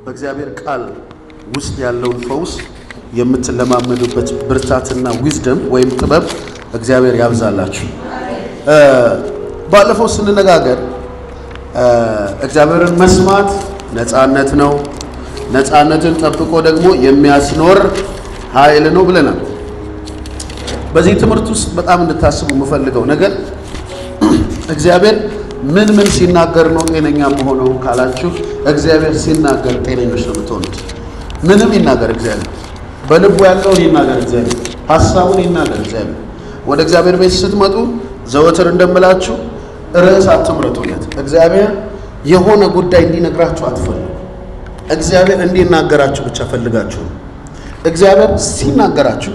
በእግዚአብሔር ቃል ውስጥ ያለውን ፈውስ የምትለማመዱበት ብርታትና ዊዝደም ወይም ጥበብ እግዚአብሔር ያብዛላችሁ። ባለፈው ስንነጋገር እግዚአብሔርን መስማት ነፃነት ነው፣ ነፃነትን ጠብቆ ደግሞ የሚያስኖር ኃይል ነው ብለናል። በዚህ ትምህርት ውስጥ በጣም እንድታስቡ የምፈልገው ነገር እግዚአብሔር ምን ሲናገር ነው ጤነኛ መሆነው ካላችሁ፣ እግዚአብሔር ሲናገር ጤነኞች ነው የምትሆኑት። ምንም ይናገር እግዚአብሔር፣ በልቡ ያለውን ይናገር እግዚአብሔር፣ ሐሳቡን ይናገር እግዚአብሔር። ወደ እግዚአብሔር ቤት ስትመጡ ዘወትር እንደምላችሁ ርዕስ አትምረጡለት። እግዚአብሔር የሆነ ጉዳይ እንዲነግራችሁ አትፈልጉ። እግዚአብሔር እንዲናገራችሁ ብቻ ፈልጋችሁ። እግዚአብሔር ሲናገራችሁ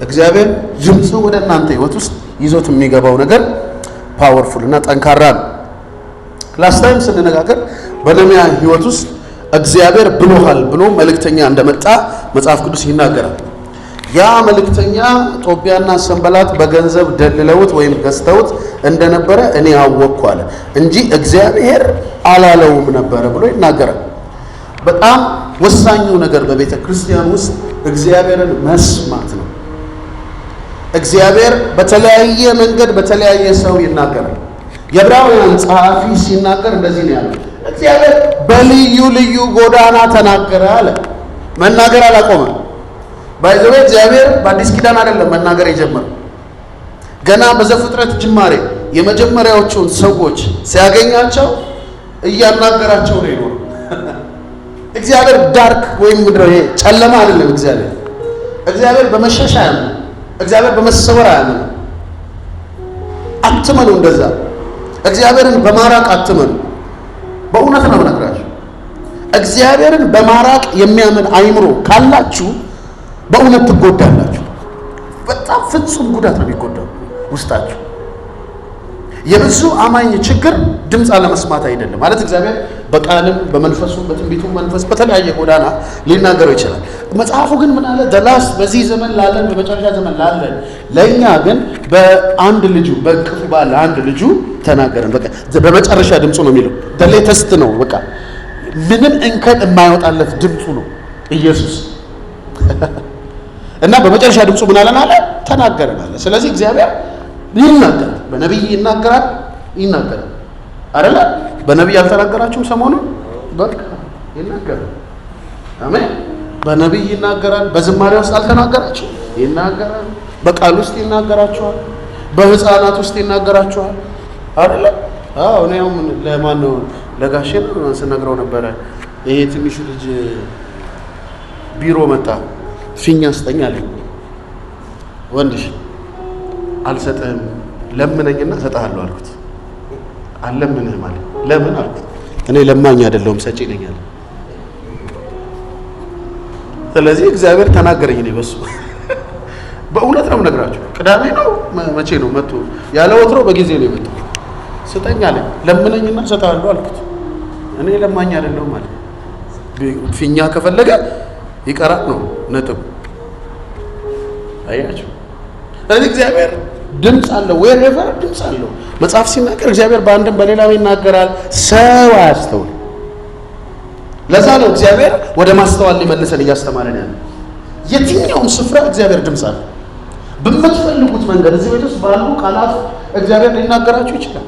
እግዚአብሔር ድምፁ ወደ እናንተ ህይወት ውስጥ ይዞት የሚገባው ነገር ፓወርፉል እና ጠንካራ ነው። ላስት ታይም ስንነጋገር በነህምያ ህይወት ውስጥ እግዚአብሔር ብሎሃል ብሎ መልእክተኛ እንደመጣ መጽሐፍ ቅዱስ ይናገራል። ያ መልእክተኛ ጦቢያና ሰንበላት በገንዘብ ደልለውት ወይም ገዝተውት እንደነበረ እኔ አወቅኩ አለ እንጂ እግዚአብሔር አላለውም ነበረ ብሎ ይናገራል። በጣም ወሳኙ ነገር በቤተ ክርስቲያን ውስጥ እግዚአብሔርን መስማት ነው። እግዚአብሔር በተለያየ መንገድ በተለያየ ሰው ይናገራል። የዕብራውያን ጸሐፊ ሲናገር እንደዚህ ነው ያለው፣ እግዚአብሔር በልዩ ልዩ ጎዳና ተናገረ አለ። መናገር አላቆመም። ባይዘዌ እግዚአብሔር በአዲስ ኪዳን አይደለም መናገር የጀመረው። ገና በዘፍጥረት ጅማሬ የመጀመሪያዎቹን ሰዎች ሲያገኛቸው እያናገራቸው ነው የኖረው። እግዚአብሔር ዳርክ ወይም ምድር ጨለማ አይደለም። እግዚአብሔር በመሸሻ ያለ፣ እግዚአብሔር በመሰወር ያለ። አትመኑ እንደዛ። እግዚአብሔርን በማራቅ አትመኑ። በእውነት ነው የምነግራችሁ። እግዚአብሔርን በማራቅ የሚያምን አይምሮ ካላችሁ በእውነት ትጎዳላችሁ። በጣም ፍጹም ጉዳት ነው የሚጎዳው ውስጣችሁ። የብዙ አማኝ ችግር ድምፅ አለመስማት አይደለም ማለት እግዚአብሔር በቃልም በመንፈሱም በትንቢቱም መንፈስ በተለያየ ጎዳና ሊናገረው ይችላል። መጽሐፉ ግን ምን አለ? ደላስ በዚህ ዘመን ላለን በመጨረሻ ዘመን ላለን ለእኛ ግን በአንድ ልጁ በእቅፉ ባለ አንድ ልጁ ተናገረን። በቃ በመጨረሻ ድምፁ ነው የሚለው። ሌተስት ነው። በቃ ምንም እንከን የማይወጣለት ድምፁ ነው ኢየሱስ። እና በመጨረሻ ድምፁ ምን አለን አለ? ተናገረን አለ። ስለዚህ እግዚአብሔር ይናገራል። በነቢይ ይናገራል አይደለ? በነቢይ አልተናገራችሁም? ሰሞኑን በቃ ይናገራል። አሜን። በነቢይ ይናገራል። በዝማሬ ውስጥ አልተናገራችሁም? ይናገራል። በቃል ውስጥ ይናገራችኋል። በሕፃናት ውስጥ ይናገራችኋል አይደለ? አዎ። እኔ ያው ለማን ነው ለጋሼ ነው ስነግረው ነበረ። ይሄ ትንሹ ልጅ ቢሮ መጣ። ፊኛ ስጠኝ አለኝ። ወንድሽ አልሰጥህም ለምነኝና እሰጥሃለሁ አልኩት። አልለምንህም አለ። ለምን አልኩት። እኔ ለማኝ አይደለሁም ሰጪ ነኝ አለ። ስለዚህ እግዚአብሔር ተናገረኝ ነው በሱ። በእውነት ነው የምነግራችሁ። ቅዳሜ ነው መቼ ነው መጥቶ ያለ ወትሮ በጊዜ ነው የመጣው። ስጠኝ አለ። ለምነኝና እሰጥሃለሁ አልኩት። እኔ ለማኝ አይደለሁም አለ። ፊኛ ከፈለገ ይቀራል ነው ነጥብ። አያችሁ። ስለዚህ እግዚአብሔር ድምፅ አለው። ዌሬቨር ድምፅ አለው። መጽሐፍ ሲናገር እግዚአብሔር በአንድም በሌላም ይናገራል፣ ሰው አያስተውል። ለዛ ነው እግዚአብሔር ወደ ማስተዋል ሊመልሰን እያስተማረን ያለ። የትኛውም ስፍራ እግዚአብሔር ድምፅ አለ። በምትፈልጉት መንገድ እዚህ ቤት ውስጥ ባሉ ቃላት እግዚአብሔር ሊናገራችሁ ይችላል።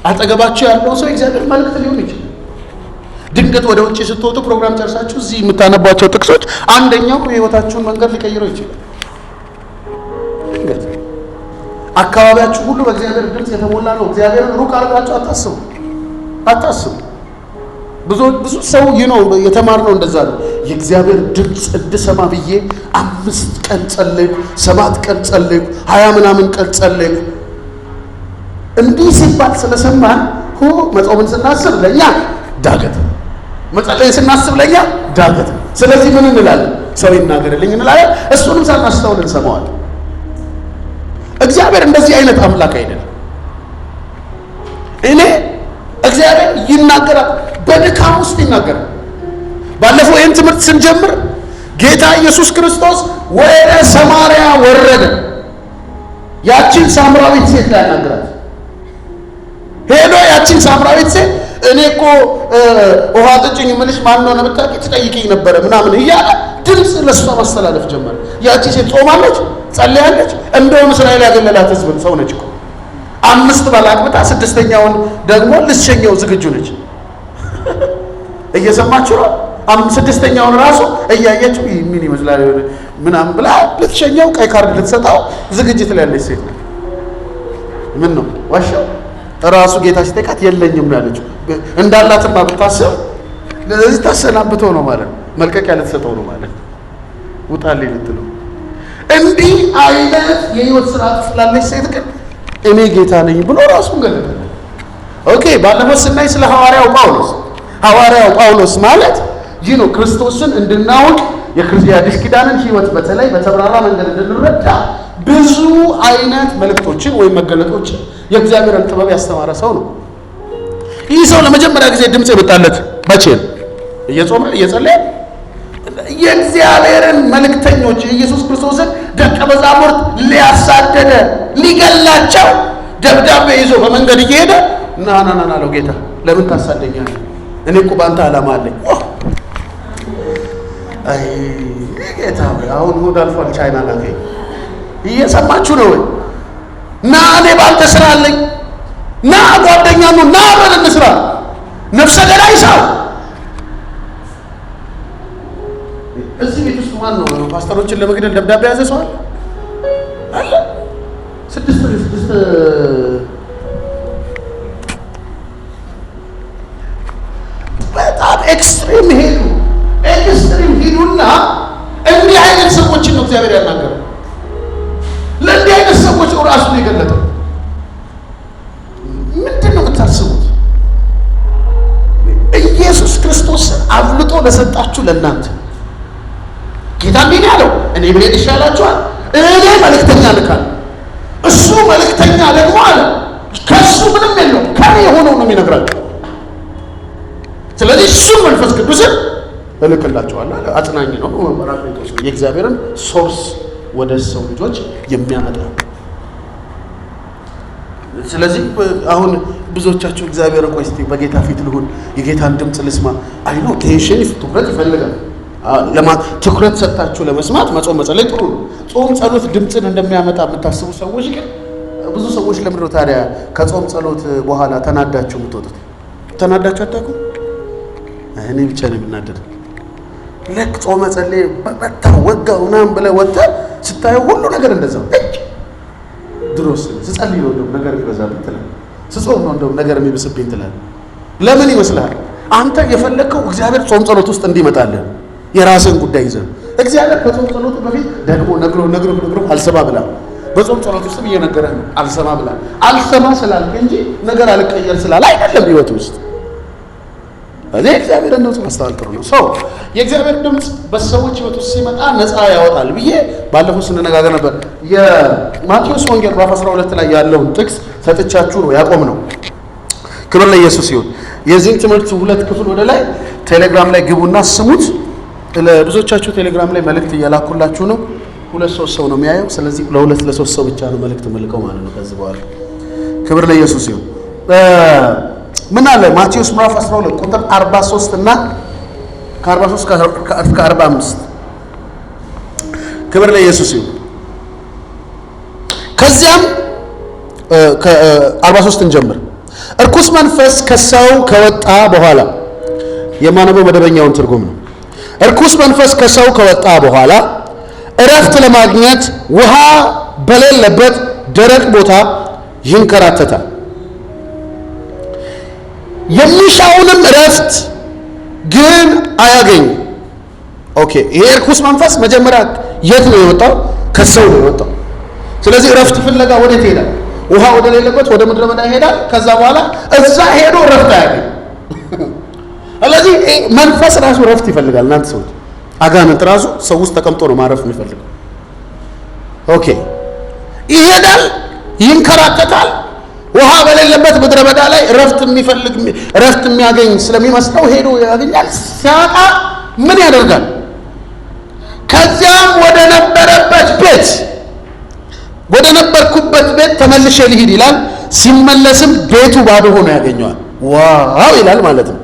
አጠገባችሁ ያለው ሰው እግዚአብሔር መልእክት ሊሆን ይችላል። ድንገት ወደ ውጭ ስትወጡ ፕሮግራም ጨርሳችሁ እዚህ የምታነቧቸው ጥቅሶች አንደኛው የህይወታችሁን መንገድ ሊቀይረው ይችላል። ድንገት አካባቢያችሁ ሁሉ በእግዚአብሔር ድምፅ የተሞላ ነው። እግዚአብሔርን ሩቅ አድርጋችሁ አታስቡ። ብዙ ሰው የተማርነው እንደዛ ነው። የእግዚአብሔር ድምፅ እንድሰማ ብዬ 5 ቀን ጸለይኩ፣ 7 ቀን ጸለይኩ፣ 20 ምናምን ቀን ጸለይኩ። እንዲህ ሲባል ስለሰማን መጾምን ስናስብ ለእኛ ዳገት፣ መጸለይን ስናስብ ለእኛ ዳገት። ስለዚህ ምን እንላለን? ሰው ይናገርልኝ እንላለን። እሱንም ሳናስተውል እንሰማዋለን። እግዚአብሔር እንደዚህ አይነት አምላክ አይደለም። እኔ እግዚአብሔር ይናገራል፣ በድካም ውስጥ ይናገራል። ባለፈው ይህን ትምህርት ስንጀምር ጌታ ኢየሱስ ክርስቶስ ወደ ሰማርያ ወረደ። ያችን ሳምራዊት ሴት ላይ ያናገራት ሄዶ ያችን ሳምራዊት ሴት እኔ እኮ ውሃ ጥጭኝ ምልሽ ማን ነው ለምታውቂ ትጠይቂኝ ነበረ ምናምን እያለ ድምፅ ለሷ ማስተላለፍ ጀመረ። ያቺ ሴት ጾማለች፣ ጸልያለች። እንደውም እስራኤል ያገለላት ህዝብ ሰው ነች እኮ 5 ባል አግብታ 6ኛውን ደግሞ ልትሸኘው ዝግጁ ነች። እየሰማችሁ ነው። 6ኛውን ራሱ እያየችው ምን ይመስላል ምናምን ብላ ልትሸኘው ቀይ ካርድ ልትሰጣው ዝግጅት ላይ ያለች ሴት ነው። ምን ነው ዋሻው ራሱ ጌታ ሲጠይቃት የለኝም ነው ያለችው። እንዳላትማ ብታስብ ለዚህ ታሰናብተው ነው ማለት ነው። መልቀቂያ ልትሰጠው ነው ማለት ነው። ውጣልኝ ልትለው። እንዲህ አይነት የህይወት ስርዓት ስላለች ሴት ግን እኔ ጌታ ነኝ ብሎ ራሱን ገለጠ። ኦኬ ባለፈው ስናይ ስለ ሐዋርያው ጳውሎስ ማለት ይህ ነው ክርስቶስን እንድናውቅ የአዲስ ኪዳንን ህይወት በተለይ በተብራራ መንገድ እንድንረዳ ብዙ አይነት መልእክቶችን ወይም መገለጦችን የእግዚአብሔርን ጥበብ ያስተማረ ሰው ነው። ይህ ሰው ለመጀመሪያ ጊዜ ድምፅ የመጣለት መቼ ነው? እየጾመ እየጸለየ የእግዚአብሔርን መልእክተኞች ኢየሱስ ክርስቶስን ደቀ መዛሙርት ሊያሳደደ ሊገላቸው ደብዳቤ ይዞ በመንገድ እየሄደ ና አለው ጌታ ለምን ታሳደኛለህ? እኔ እኮ ባንተ ዓላማ አለኝ። አይ ጌታ አሁን ሁሉ አልፏል። ቻይና ላይ እየሰማችሁ ነው ወይ? ና እኔ ባንተ ስራ አለኝ። ና ጓደኛ ነው ና በል እንስራ። ነፍሰ ገዳይ ሰው እዚህ ቤት ውስጥ ማን ነው ፓስተሮችን ለመግደል ደብዳቤ ያዘ ሰው አለ? ስድስት በጣም ኤክስትሪም ሄዱና እንዲህ አይነት ሰዎችን ነው እግዚአብሔር ያናገረው። ለእንዲህ አይነት ሰዎች ነው ራሱን የገለጠው። ምንድን ነው የምታስቡት? ኢየሱስ ክርስቶስ አብልጦ ለሰጣችሁ ለእናንተ ጌታ እንዲህ ያለው እኔ ብሄድ ይሻላችኋል፣ እኔ መልእክተኛ ልካለሁ። እሱ መልእክተኛ ደግሞ አለ ከእሱ ምንም የለውም ከኔ የሆነው ነው የሚነግራቸው። ስለዚህ እሱ መንፈስ ቅዱስን እልክላቸዋለሁ አለ። አጽናኝ ነው፣ ጰራቅሊጦስ ነው፣ የእግዚአብሔርን ሶርስ ወደ ሰው ልጆች የሚያመጣ። ስለዚህ አሁን ብዙዎቻችሁ እግዚአብሔር ቆይ እስቲ በጌታ ፊት ልሁን፣ የጌታን ድምፅ ልስማ አይኖ ቴንሽን ትኩረት ይፈልጋል። ትኩረት ሰጣችሁ ለመስማት መጾም መጸለይ ጥሩ ነው። ጾም ጸሎት ድምፅን እንደሚያመጣ የምታስቡ ሰዎች ግን ብዙ ሰዎች ለምንድነው ታዲያ ከጾም ጸሎት በኋላ ተናዳችሁ የምትወጡት? ተናዳችሁ አታውቁም? እኔ ብቻ ነው የምናደደው። ልክ ጾም መጸለይ በቃ ወጋው ምናምን ብለህ ወጥተህ ስታየው ሁሉ ነገር እንደዛው ድሮስ ስጸልይ ነው እንደውም ነገር ይበዛብኝ ትላለህ። ስጾም ነው እንደውም ነገር የሚብስብኝ ትላለህ። ለምን ይመስልሃል? አንተ የፈለከው እግዚአብሔር ጾም ጸሎት ውስጥ እንዲመጣልህ የራስን ጉዳይ ይዘህ እግዚአብሔር ከጾም ጸሎቱ በፊት ደግሞ ነግሮ አልሰማ ብላ በጾም ጸሎት ውስጥ እየነገረህ ነው። አልሰማ ብላ አልሰማ ስላልክ እንጂ ነገር አልቀየር ስላለ አይደለም ህይወት ውስጥ። እዚህ እግዚአብሔር ድምፅ ማስተዋል ጥሩ ነው። ሰው የእግዚአብሔር ድምፅ በሰዎች ህይወት ውስጥ ሲመጣ ነፃ ያወጣል ብዬ ባለፈው ስንነጋገር ነበር። የማቴዎስ ወንጌል ምዕራፍ 12 ላይ ያለውን ጥቅስ ሰጥቻችሁ ነው ያቆም ነው። ክብር ለኢየሱስ ይሁን። የዚህን ትምህርት 2 ክፍል ወደ ላይ ቴሌግራም ላይ ግቡና ስሙት። ለብዙዎቻችሁ ቴሌግራም ላይ መልእክት እያላኩላችሁ ነው። 2-3 ሰው ነው የሚያየው። ስለዚህ ለ2-3 ሰው ብቻ ነው መልእክት መልከው ማለት ነው ከዚህ በኋላ። ክብር ለኢየሱስ ይሁን። ምን አለ ማቴዎስ ምዕራፍ 12 ቁጥር 43 እና ከ43 እስከ 45። ክብር ለኢየሱስ ይሁን። ከዚያም ከ43 እንጀምር። እርኩስ መንፈስ ከሰው ከወጣ በኋላ የማነበው መደበኛውን ትርጉም ነው። እርኩስ መንፈስ ከሰው ከወጣ በኋላ እረፍት ለማግኘት ውሃ በሌለበት ደረቅ ቦታ ይንከራተታል። የሚሻውንም እረፍት ግን አያገኝም። ኦኬ፣ ይሄ እርኩስ መንፈስ መጀመሪያ የት ነው የወጣው? ከሰው ነው የወጣው። ስለዚህ እረፍት ፍለጋ ወዴት ይሄዳል? ውሃ ወደ ሌለበት ወደ ምድረ በዳ ይሄዳል። ከዛ በኋላ እዛ ሄዶ እረፍት አያገኝም። ስለዚህ መንፈስ ራሱ እረፍት ይፈልጋል። እናንተ ሰዎች አጋንንት ራሱ ሰው ውስጥ ተቀምጦ ነው ማረፍ የሚፈልገው። ኦኬ፣ ይሄዳል፣ ይንከራተታል። ውሃ በሌለበት ምድረ በዳ ላይ እረፍት የሚያገኝ ስለሚመስለው ሄዶ ያገኛል። ሲያጣ ምን ያደርጋል? ከዚያም ወደ ነበርኩበት ቤት ተመልሼ ልሂድ ይላል። ሲመለስም ቤቱ ባዶ ሆኖ ያገኘዋል። ዋው ይላል ማለት ነው።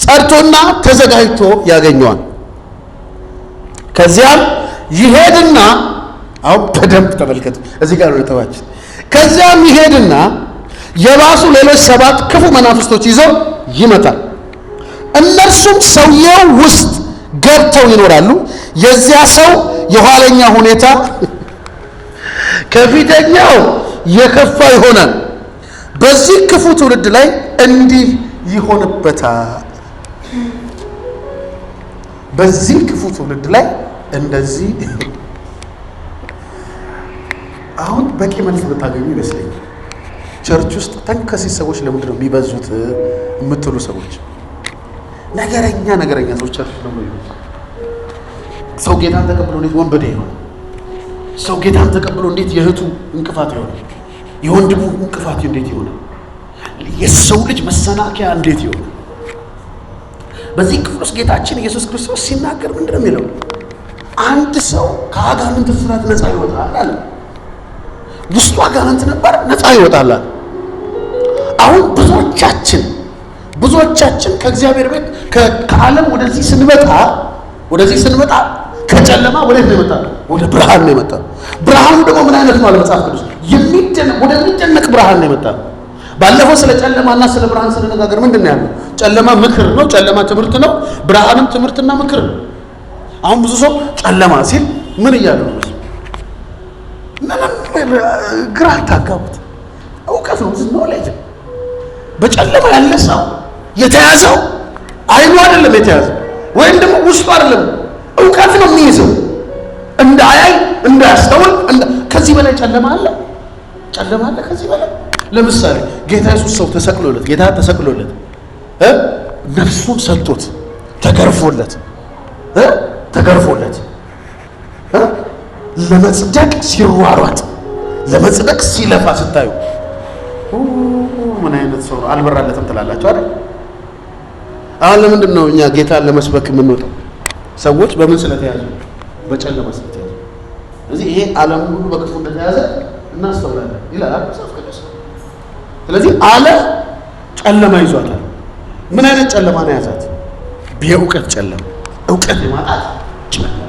ጸድቶና ተዘጋጅቶ ያገኘዋል። ከዚያም ይሄድና አሁን በደንብ ተመልከቱ፣ እዚህ ጋር ነው ተዋች። ከዚያም ይሄድና የባሱ ሌሎች 7 ክፉ መናፍስቶች ይዘው ይመጣል። እነርሱም ሰውየው ውስጥ ገብተው ይኖራሉ። የዚያ ሰው የኋለኛ ሁኔታ ከፊተኛው የከፋ ይሆናል። በዚህ ክፉ ትውልድ ላይ እንዲህ ይሆንበታል። በዚህ ክፉ ትውልድ ላይ እንደዚህ አሁን በቂ መልስ ብታገኙ ይመስለኛል። ቸርች ውስጥ ተንከሲስ ሰዎች ለምንድን ነው የሚበዙት የምትሉ ሰዎች፣ ነገረኛ ሰዎች ቸርች ነው የሚበዙት። ሰው ጌታን ተቀብሎ እንዴት ወንበዴ ይሆናል? ሰው ጌታን ተቀብሎ እንዴት የእህቱ እንቅፋት ይሆናል? የወንድሙ እንቅፋት እንዴት ይሆናል? የሰው ልጅ መሰናከያ እንዴት ይሆናል? በዚህ ክፍል ውስጥ ጌታችን ኢየሱስ ክርስቶስ ሲናገር ምንድን ነው የሚለው? አንድ ሰው ከአጋንንት እስራት ነፃ ይወጣል አለ። ውስጡ አጋንንት ነበር፣ ነፃ ይወጣል። አሁን ብዙዎቻችን ከእግዚአብሔር ቤት ከዓለም ወደዚህ ስንመጣ ከጨለማ ወዴት ነው የመጣ? ወደ ብርሃን ነው የመጣ። ብርሃኑ ደግሞ ምን አይነት ነው አለ መጽሐፍ ቅዱስ? ወደሚደነቅ ብርሃን ነው የመጣ። ባለፈው ስለ ጨለማና ስለ ብርሃን ስንነጋገር ምንድን ነው ያለው? ጨለማ ምክር ነው፣ ጨለማ ትምህርት ነው፣ ብርሃንም ትምህርትና ምክር ነው። አሁን ብዙ ሰው ጨለማ ሲል ምን እያለ ነው? ግራ ታጋቡት። እውቀት ነው ኖሌጅ። በጨለማ ያለ ሰው የተያዘው አይኑ አይደለም የተያዘው፣ ወይም ደግሞ ውስጡ አይደለም፣ እውቀት ነው የሚይዘው። እንዳያይ እንዳያስተውል። ከዚህ በላይ ጨለማ አለ? ከዚህ በላይ ለምሳሌ ጌታ ኢየሱስ ሰው ተሰቅሎለት ነፍሱን ሰጥቶት ተገርፎለት ለመጽደቅ ሲሯሯጥ ለመጽደቅ ሲለፋ ስታዩ ምን አይነት ሰው ነው? አልበራለትም ትላላችሁ አይደል? አሁን ለምንድን ነው እኛ ጌታን ለመስበክ የምንወጣው? ሰዎች በምን ስለተያዙ? በጨለማ ስለተያዙ። ስለዚህ ይሄ ዓለም ሁሉ በክፉ እንደተያዘ እናስተውላለን ይላል መጽሐፍ ቅዱስ። ስለዚህ ዓለም ጨለማ ይዟታል። ምን አይነት ጨለማ ነው ያዛት? የእውቀት ጨለማ፣ እውቀት የማጣት ጨለማ።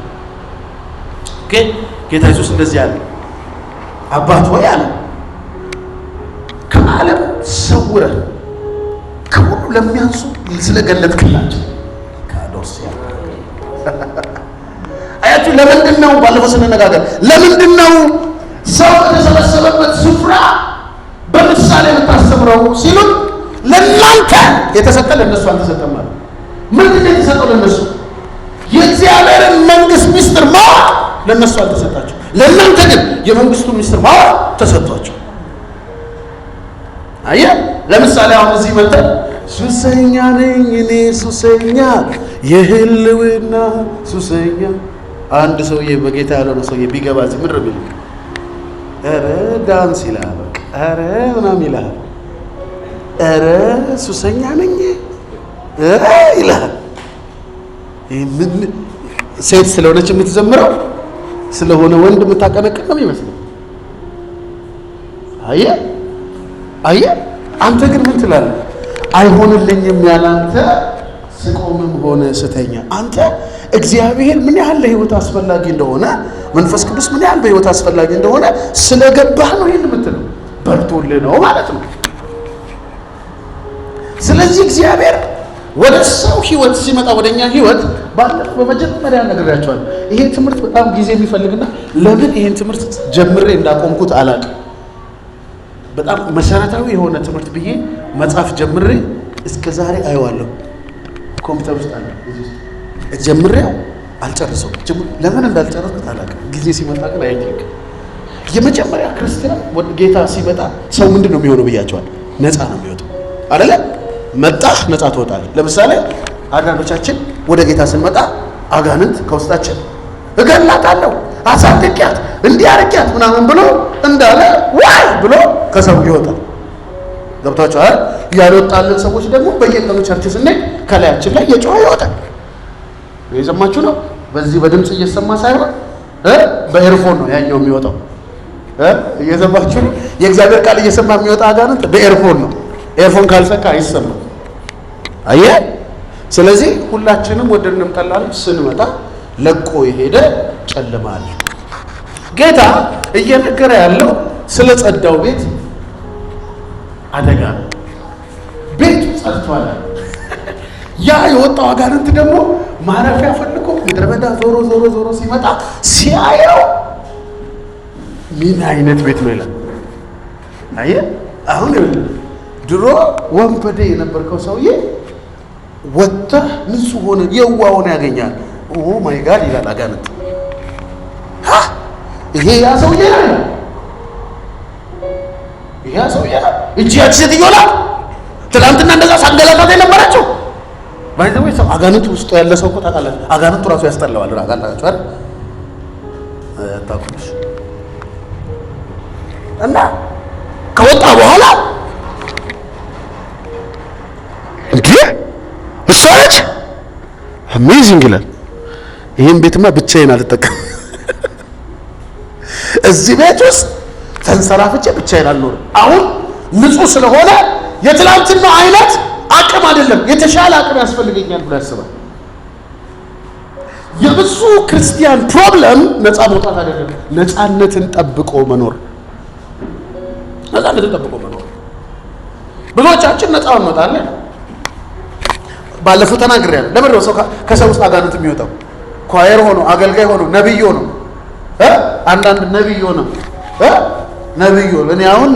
ጌታ ኢየሱስ እንደዚህ አለ፣ አባት ሆይ አለ ከዓለም ሰውረህ ከሁሉ ለሚያንሱ ስለገለጥክላቸው ካዶርሲያ አያችሁ። ለምንድን ነው ባለፈው ስንነጋገር ለምንድን ነው ሰው በተሰበሰበበት ስፍራ በምሳሌ የምታስተምረው ሲሉን፣ ለእናንተ የተሰጠ ለእነሱ አልተሰጠም ማለት። ምንድን ነው የተሰጠው ለእነሱ? የእግዚአብሔርን መንግስት ምስጢር ማወቅ ለእነሱ አልተሰጣቸው። ለእናንተ ግን የመንግስቱ ምስጢር ማወቅ ተሰጥቷቸው። አየህ፣ ለምሳሌ አሁን እዚህ መጥተን ሱሰኛ ነኝ እኔ ሱሰኛ፣ የህልውና ሱሰኛ። አንድ ሰውዬ በጌታ ያልሆነ ሰውዬ ቢገባ እዚህ ምድር ቢል ኧረ ዳንስ ይልሃል፣ በቃ ኧረ ምናምን ይልሃል፣ ኧረ ሱሰኛ ነኝ ይልሃል። ሴት ስለሆነች የምትዘምረው ስለሆነ ወንድ የምታቀነቅን ነው የሚመስለው። አየህ አንተ ግን ምን ትላለህ? አይሆንልኝም ያላንተ ስቆምም ሆነ ስተኛ። አንተ እግዚአብሔር ምን ያህል ለህይወት አስፈላጊ እንደሆነ፣ መንፈስ ቅዱስ ምን ያህል በህይወት አስፈላጊ እንደሆነ ስለገባህ ነው ይህን የምትለው። በርቶልህ ነው ማለት ነው። ስለዚህ እግዚአብሔር ወደ ሰው ህይወት ሲመጣ ወደኛ ህይወት ባለፈው በመጀመሪያ ነግሬያቸዋለሁ። ይሄ ትምህርት በጣም ጊዜ የሚፈልግና ለምን ይሄን ትምህርት ጀምሬ እንዳቆምኩት አላውቅም። በጣም መሰረታዊ የሆነ ትምህርት ብዬ መጽሐፍ ጀምሬ እስከ ዛሬ አየዋለሁ። ኮምፒውተር ውስጥ አለ ጀምሬው አልጨርሰው። ለምን እንዳልጨረስኩት አላውቅም። ጊዜ ሲመጣ ግን አይቲንክ የመጀመሪያ ክርስቲያን ወደ ጌታ ሲመጣ ሰው ምንድን ነው የሚሆነው ብያቸዋል? ነፃ ነው የሚወጣው አይደለ? መጣህ ነፃ ትወጣለህ። ለምሳሌ አንዳንዶቻችን ወደ ጌታ ስንመጣ አጋንንት ከውስጣችን እገላታለሁ፣ አሳድቂያት፣ እንዲያርቂያት ምናምን ብሎ እንዳለ ዋይ ብሎ ከሰው ይወጣል። ገብቷችኋል? ያልወጣልን ሰዎች ደግሞ በየቀኑ ቸርች ስንሄድ ከላያችን ላይ የጮኸ ይወጣል። የሰማችሁ ነው። በዚህ በድምፅ እየሰማ ሳይሆን በኤርፎን ነው ያኛው የሚወጣው። እየሰማችሁ ነው። የእግዚአብሔር ቃል እየሰማ የሚወጣ አጋንንት በኤርፎን ነው። ኤርፎን ካልሰካ አይሰማም። አየህ። ስለዚህ ሁላችንም ወደንም ጠላንም ስንመጣ ለቆ የሄደ ጨለማ አለ። ጌታ እየነገረ ያለው ስለ ጸዳው ቤት አደጋ ነው። ቤቱ ጸድቷል። ያ የወጣው አጋንንት ደግሞ ማረፊያ ፈልጎ ምድረ በዳ ዞሮ ሲመጣ ሲያየው ምን አይነት ቤት ነው ይላል። አየህ። አሁን ድሮ ወንበዴ የነበርከው ሰውዬ ወጥተህ ንጹህ ሆነ የዋህ ሆነ ያገኛል። ኦ ማይ ጋድ ይላል አጋንንት። ይሄ ያ ሰውዬ ነው። ይሄ ያ ሰውዬ ነው። እቺ ያቺ ሴትዮ ናት ትናንትና እንደዛ ሳንገላታት የነበረችው። ባይዘው ሰው አጋንንቱ ውስጥ ያለ ሰው እኮ ታውቃለህ፣ አጋንንቱ ራሱ ያስጠላዋል። ታውቃላችሁ አይደል? ታውቁሽ እና ከወጣ በኋላ እንዴ እሷ ነች አሜዚንግ ይላል። ይሄን ቤትማ ብቻዬን አልጠቀም፣ እዚህ ቤት ውስጥ ተንሰራፍቼ ብቻዬን አልኖርም። አሁን ንጹህ ስለሆነ የትላንትና አይነት አቅም አይደለም፣ የተሻለ አቅም ያስፈልገኛል ብሎ ያስባል። የብዙ ክርስቲያን ፕሮብለም ነፃ መውጣት አይደለም፣ ነፃነትን ጠብቆ መኖር። ነፃነትን ጠብቆ መኖር። ብዙዎቻችን ነፃ እንወጣለን። ባለፈው ተናግሬያለሁ። ለምን ነው ሰው ከሰው ውስጥ አጋንንት የሚወጣው? ኳየር ሆኖ አገልጋይ ሆኖ ነብይ ሆኖ አንዳንድ ነብይ ሆኖ ነብይ ሆኖ እኔ አሁን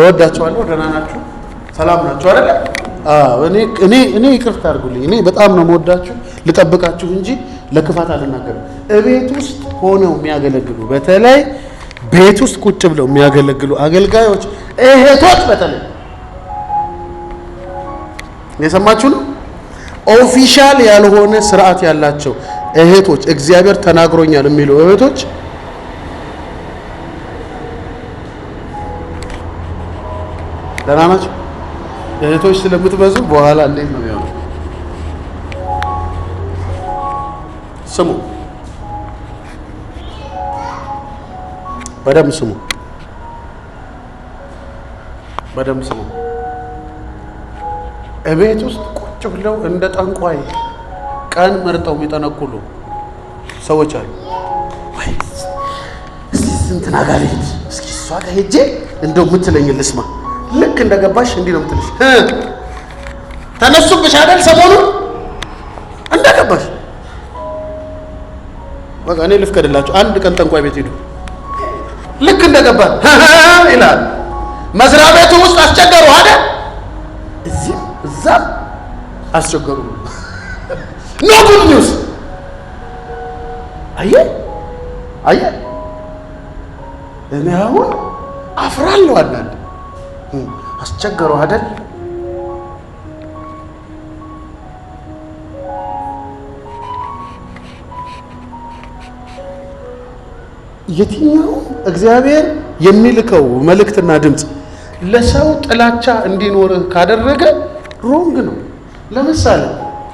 ወዳቸዋለሁ። ደህና ናችሁ? ሰላም ናችሁ አይደል? እኔ ይቅርታ አድርጉልኝ። እኔ በጣም ነው የምወዳችሁ፣ ልጠብቃችሁ እንጂ ለክፋት አልናገርም። እቤት ውስጥ ሆነው የሚያገለግሉ በተለይ ቤት ውስጥ ቁጭ ብለው የሚያገለግሉ አገልጋዮች እህቶች፣ በተለይ የሰማችሁ ነው። ኦፊሻል ያልሆነ ስርዓት ያላቸው እህቶች፣ እግዚአብሔር ተናግሮኛል የሚሉ እህቶች ደህና ናቸው። እህቶች ስለምትበዙ በኋላ እንዴት ነው የሚሆነው? ስሙ፣ በደምብ ስሙ፣ በደምብ ስሙ። እቤት ውስጥ ቁጭ ብለው እንደ ጠንቋይ ቀን መርጠው የሚጠነቁሉ ሰዎች አሉ። ወይ እንትና ጋር ሄድ እስኪ እሷ ጋር ሄጄ እንደው የምትለኝ ልስማ። ልክ እንደገባሽ እንዲህ ነው የምትልሽ። ተነሱብሽ አይደል? ሰሞኑን እንደገባሽ በቃ እኔ ልፍቀድላችሁ። አንድ ቀን ጠንቋይ ቤት ሄዱ። ልክ እንደገባሽ ይላል። መስሪያ ቤቱ ውስጥ አስቸገሩ አይደል? እዚህ እዛ አስቸገሩ። ኖ ጉድ ኒውስ። አየህ እኔ አሁን አፍራለሁ። አንዳንድ አስቸገሩ አይደል? የትኛው እግዚአብሔር የሚልከው መልእክትና ድምፅ ለሰው ጥላቻ እንዲኖርህ ካደረገ ሮንግ ነው።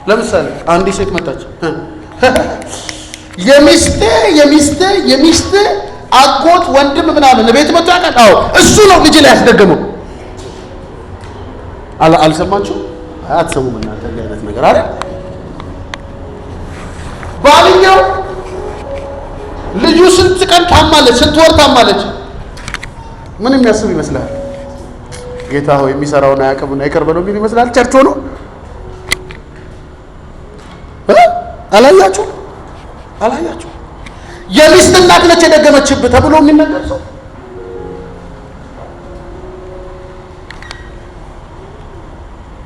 ለምሳሌ አንዲት ሴት መጣች። የሚስቴ አጎት ወንድም ምናምን ቤት መጥቶ ያውቃል? አዎ፣ እሱ ነው ልጅ ላይ ያስደገመው። አልሰማችሁ? አትሰሙም እናንተ እንዲህ አይነት ነገር አይደል? ባልኛው ልጁ ስንት ቀን ታማለች፣ ስንት ወር ታማለች። ምን የሚያስብ ይመስላል? ጌታ ሆይ የሚሰራውን አያውቅምና ይቅር በለው የሚል ይመስላል። ቸርች ሆኖ አላያችሁ? የሚስት እናት ነች የደገመችብህ ተብሎ የሚነገር ሰው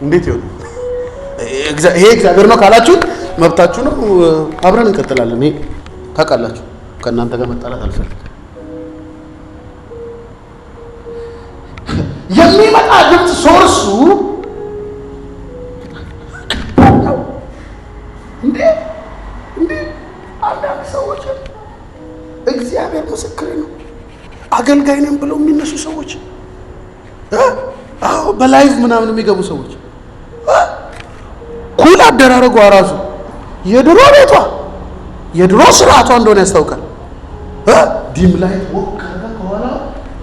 እንዴት ይሆን? ይሄ እግዚአብሔር ነው ካላችሁት መብታችሁ ነው። አብረን እንቀጥላለን። ይሄ ታውቃላችሁ፣ ከእናንተ ጋር መጣላት አልፈልግም። የሚመጣ ድምፅ ሶርሱ ነው። እንዴ አንዳንድ ሰዎች እግዚአብሔር ምስክሬ ነው አገልጋይ ነን ብለው የሚነሱ ሰዎች፣ አዎ በላይቭ ምናምን የሚገቡ ሰዎች ኩል አደራረጓ ራሱ የድሮ ቤቷ የድሮ ስርዓቷ እንደሆነ ያስታውቃል። ዲም ላይ ወከረ ከኋላ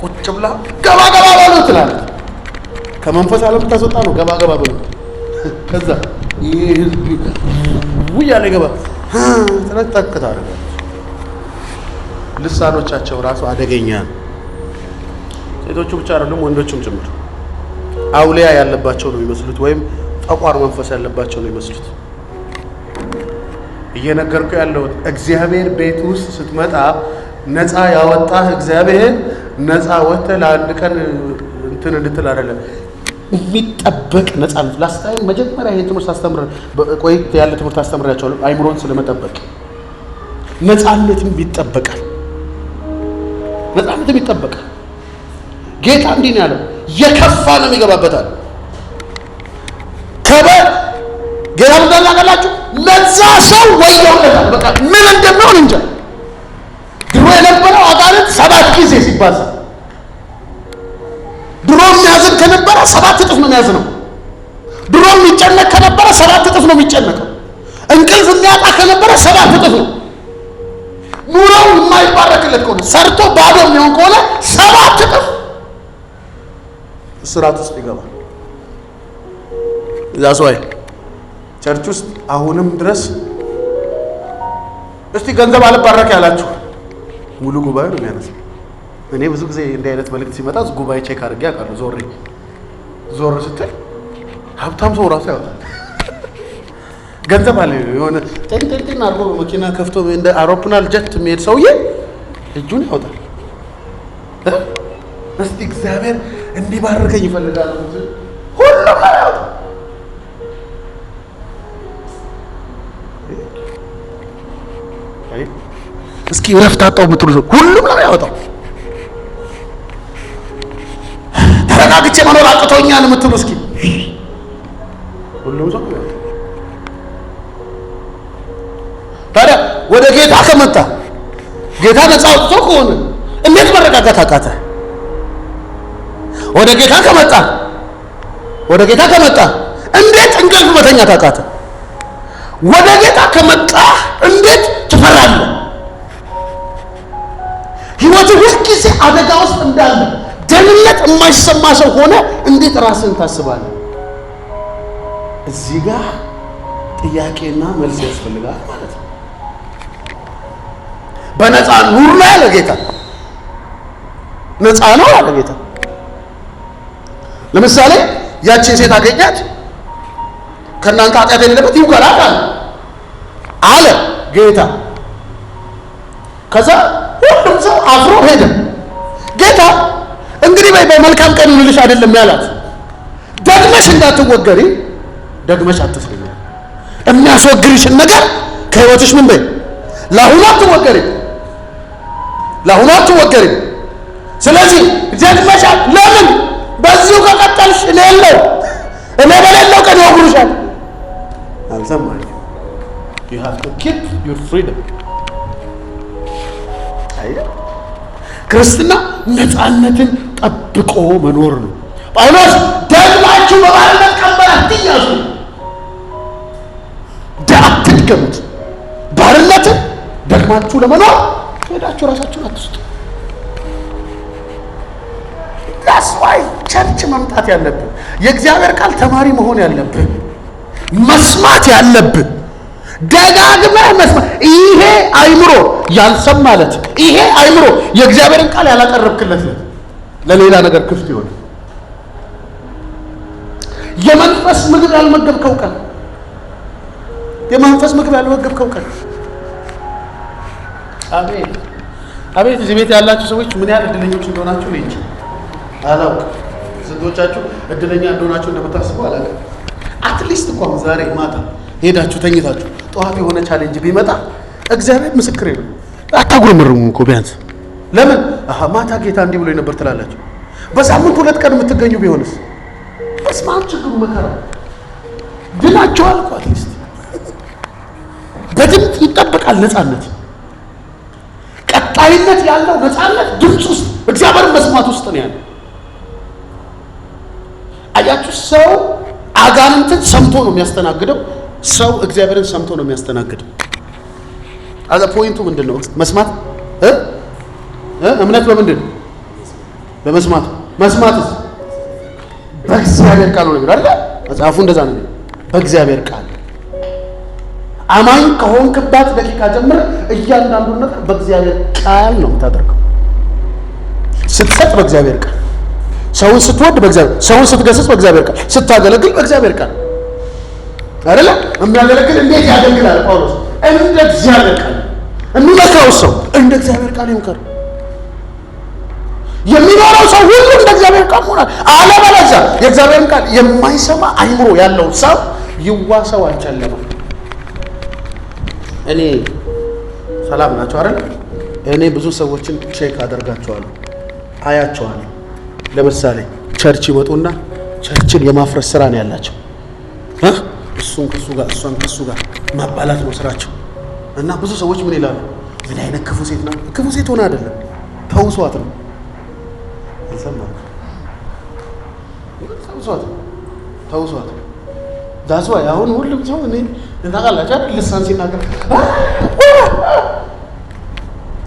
ቁጭ ብላ ገባ በሉ ትላለች። ከመንፈስ ዓለም ታስወጣ ነው። ገባ ገባ ብሎ ከዛ ውያለ ገባ ተረጣከታ አረጋ። ልሳኖቻቸው ራሱ አደገኛ ሴቶቹ ብቻ አይደሉም ወንዶቹም ጭምር አውሊያ ያለባቸው ነው የሚመስሉት፣ ወይም ጠቋር መንፈስ ያለባቸው ነው የሚመስሉት። እየነገርኩ ያለው እግዚአብሔር ቤት ውስጥ ስትመጣ ነፃ ያወጣህ እግዚአብሔር ነፃ ወጥተህ ለአንድ ቀን እንትን እንድትል አይደለም የሚጠበቅ ነፃነት። ላስታይም መጀመሪያ ይሄን ትምህርት አስተምር ቆይት ያለ ትምህርት አስተምራቸዋለሁ። አይምሮን ስለመጠበቅ ነፃነትም ይጠበቃል። ነፃነትም ይጠበቃል። ጌታ እንዲህ ነው ያለው፣ የከፋ ነው የሚገባበታል። ጌታ እንዳላቀላችሁ ለዛ ሰው ወየውለታል። በቃ ምን እንደሚሆን እንጃ። ድሮ የነበረው አጋንንት 7 ጊዜ ሲባዛ፣ ድሮ የሚያዝን ከነበረ 7 እጥፍ ነው የሚያዝ ነው። ድሮ የሚጨነቅ ከነበረ 7 እጥፍ ነው የሚጨነቀው። እንቅልፍ የሚያጣ ከነበረ 7 እጥፍ ነው። ኑሮው የማይባረክለት ከሆነ ሰርቶ ባዶ የሚሆን ከሆነ 7 እጥፍ እስራት ውስጥ ይገባል። እዛ ሰው ቸርች ውስጥ አሁንም ድረስ እስቲ ገንዘብ አልባረክ ያላችሁ ሙሉ ጉባኤ ነው የሚያነሳው። እኔ ብዙ ጊዜ እንዲህ አይነት መልእክት ሲመጣ ጉባኤ ቼክ አድርጌ አውቃለሁ። ዞር ስትል ሀብታም ሰው ራሱ ያወጣል። ገንዘብ አለ የሆነ ጤንጤንጤን አድርጎ በመኪና ከፍቶ እንደ አውሮፕላን ጀት የሚሄድ ሰውዬ እጁን ያወጣል። እስቲ እግዚአብሔር እንዲባርከኝ ይፈልጋል ሁሉም ላይ ያወጣል። እስኪ ረፍት አጣው የምትሉ ሰው ሁሉም ላይ ያወጣው። ተረጋግቼ መኖር አቅቶኛል የምትሉ እስኪ ሁሉም ሰው ያወጣው። ታዲያ ወደ ጌታ ከመጣ ጌታ ነፃ አውጥቶ ከሆነ እንዴት መረጋጋት አቃተ? ወደ ጌታ ከመጣ እንዴት እንቅልፍ መተኛት አቃተ? ወደ ጌታ ከመጣ እንዴት ትፈራለህ? ህይወቱ ሁልጊዜ አደጋ ውስጥ እንዳለ ደህንነት የማይሰማ ሰው ሆነ እንዴት ራስን ታስባለህ? እዚህ ጋር ጥያቄና መልስ ያስፈልጋል ማለት ነው። በነፃ ኑር ነው ያለ ጌታ። ነፃ ነው ያለ ጌታ። ለምሳሌ ያቺን ሴት አገኛት፣ ከእናንተ ኃጢአት የሌለበት ይውቀራት አለ ጌታ። ከዛ ሁሉም ሰው አፍሮ ሄደ። ጌታ እንግዲህ በመልካም ቀን ይልሽ አይደለም ያላት፣ ደግመሽ እንዳትወገሪ፣ ደግመሽ አትስሪ። የሚያስወግርሽን ነገር ከህይወትሽ ምን በይ፣ ለአሁኑ አትወገሪ። ስለዚህ ደግመሽ ለምን በዚሁ ከቀጠልሽ እኔ በሌለው ቀን ይወግሩሻል። አልሰማኝም። you have to keep your freedom። ክርስትና ነፃነትን ጠብቆ መኖር ነው። ጳውሎስ ደግማችሁ በባርነት ቀንበር አትያዙ፣ አትድገሙት። ባርነትን ደግማችሁ ለመኖር ሄዳችሁ ራሳችሁን አትስጡ። that's why ቸርች መምጣት ያለብን፣ የእግዚአብሔር ቃል ተማሪ መሆን ያለብን፣ መስማት ያለብን፣ ደጋግመህ መስማት። ይሄ አይምሮ ያልሰማለት፣ ይሄ አይምሮ የእግዚአብሔርን ቃል ያላቀረብክለት ለሌላ ነገር ክፍት ይሆን። የመንፈስ ምግብ ያልመገብከው ቀን አቤት እዚህ ቤት ያላችሁ ሰዎች ምን ያህል እድለኞች እንደሆናችሁ ነው እንጂ አላውቅም። ስንቶቻችሁ እድለኛ እንደሆናችሁ እንደምታስቡ አላውቅም። አትሊስት እንኳን ዛሬ ማታ ሄዳችሁ ተኝታችሁ ጠዋት የሆነ ቻሌንጅ ቢመጣ እግዚአብሔር ምስክሬ ነው አታጉረመርሙ እኮ ቢያንስ። ለምን ማታ ጌታ እንዲህ ብሎ ነበር ትላላችሁ። በሳምንት 2 ቀን የምትገኙ ቢሆንስ? በስማም ችግሩ መከራ ድናችኋል እኮ። አትሊስት በድምፅ ይጠበቃል ነፃነት። ቀጣይነት ያለው ነፃነት ድምፅ ውስጥ እግዚአብሔርን መስማት ውስጥ ነው ያለው። አያችሁ፣ ሰው አጋንንትን ሰምቶ ነው የሚያስተናግደው። ሰው እግዚአብሔርን ሰምቶ ነው የሚያስተናግደው። አዛ ፖይንቱ ምንድነው? መስማት እምነት በምንድን ነው? በመስማት። መስማትስ በእግዚአብሔር ቃል ነው አይደል? መጽሐፉ እንደዛ ነው። በእግዚአብሔር ቃል አማኝ ከሆንክባት ደቂቃ ጀምሮ እያንዳንዱን ነገር በእግዚአብሔር ቃል ነው የምታደርገው። ስትሰጥ በእግዚአብሔር ቃል፣ ሰውን ስትወድ በእግዚአብሔር፣ ሰውን ስትገስጽ በእግዚአብሔር ቃል፣ ስታገለግል በእግዚአብሔር ቃል አይደል? የሚያገለግል እንዴት ያገለግላል ጳውሎስ? እንደ እግዚአብሔር ቃል። የሚመክረው ሰው እንደ እግዚአብሔር ቃል ይምከር። የሚኖረው ሰው ሁሉ እንደ እግዚአብሔር ቃል ሆኗል። አለበለዚያ የእግዚአብሔርን ቃል የማይሰማ አይምሮ ያለው ሰው ይዋሰዋል ጨለማ። እኔ ሰላም ናቸው አይደል? እኔ ብዙ ሰዎችን ቼክ አደርጋቸዋለሁ፣ አያቸዋለሁ። ለምሳሌ ቸርች ይመጡና ቸርችን የማፍረስ ስራ ነው ያላቸው። እሱን ከሱ ጋር እሷን ከሱ ጋር ማባላት ነው ስራቸው። እና ብዙ ሰዎች ምን ይላሉ? ምን አይነት ክፉ ሴት ናት። ክፉ ሴት ሆነ አይደለም፣ ተውሷት ነው። ተውሷት ዳሷ አሁን ሁሉም ሰው እኔ እናቃላችሁ አይደል? ልሳን ሲናገር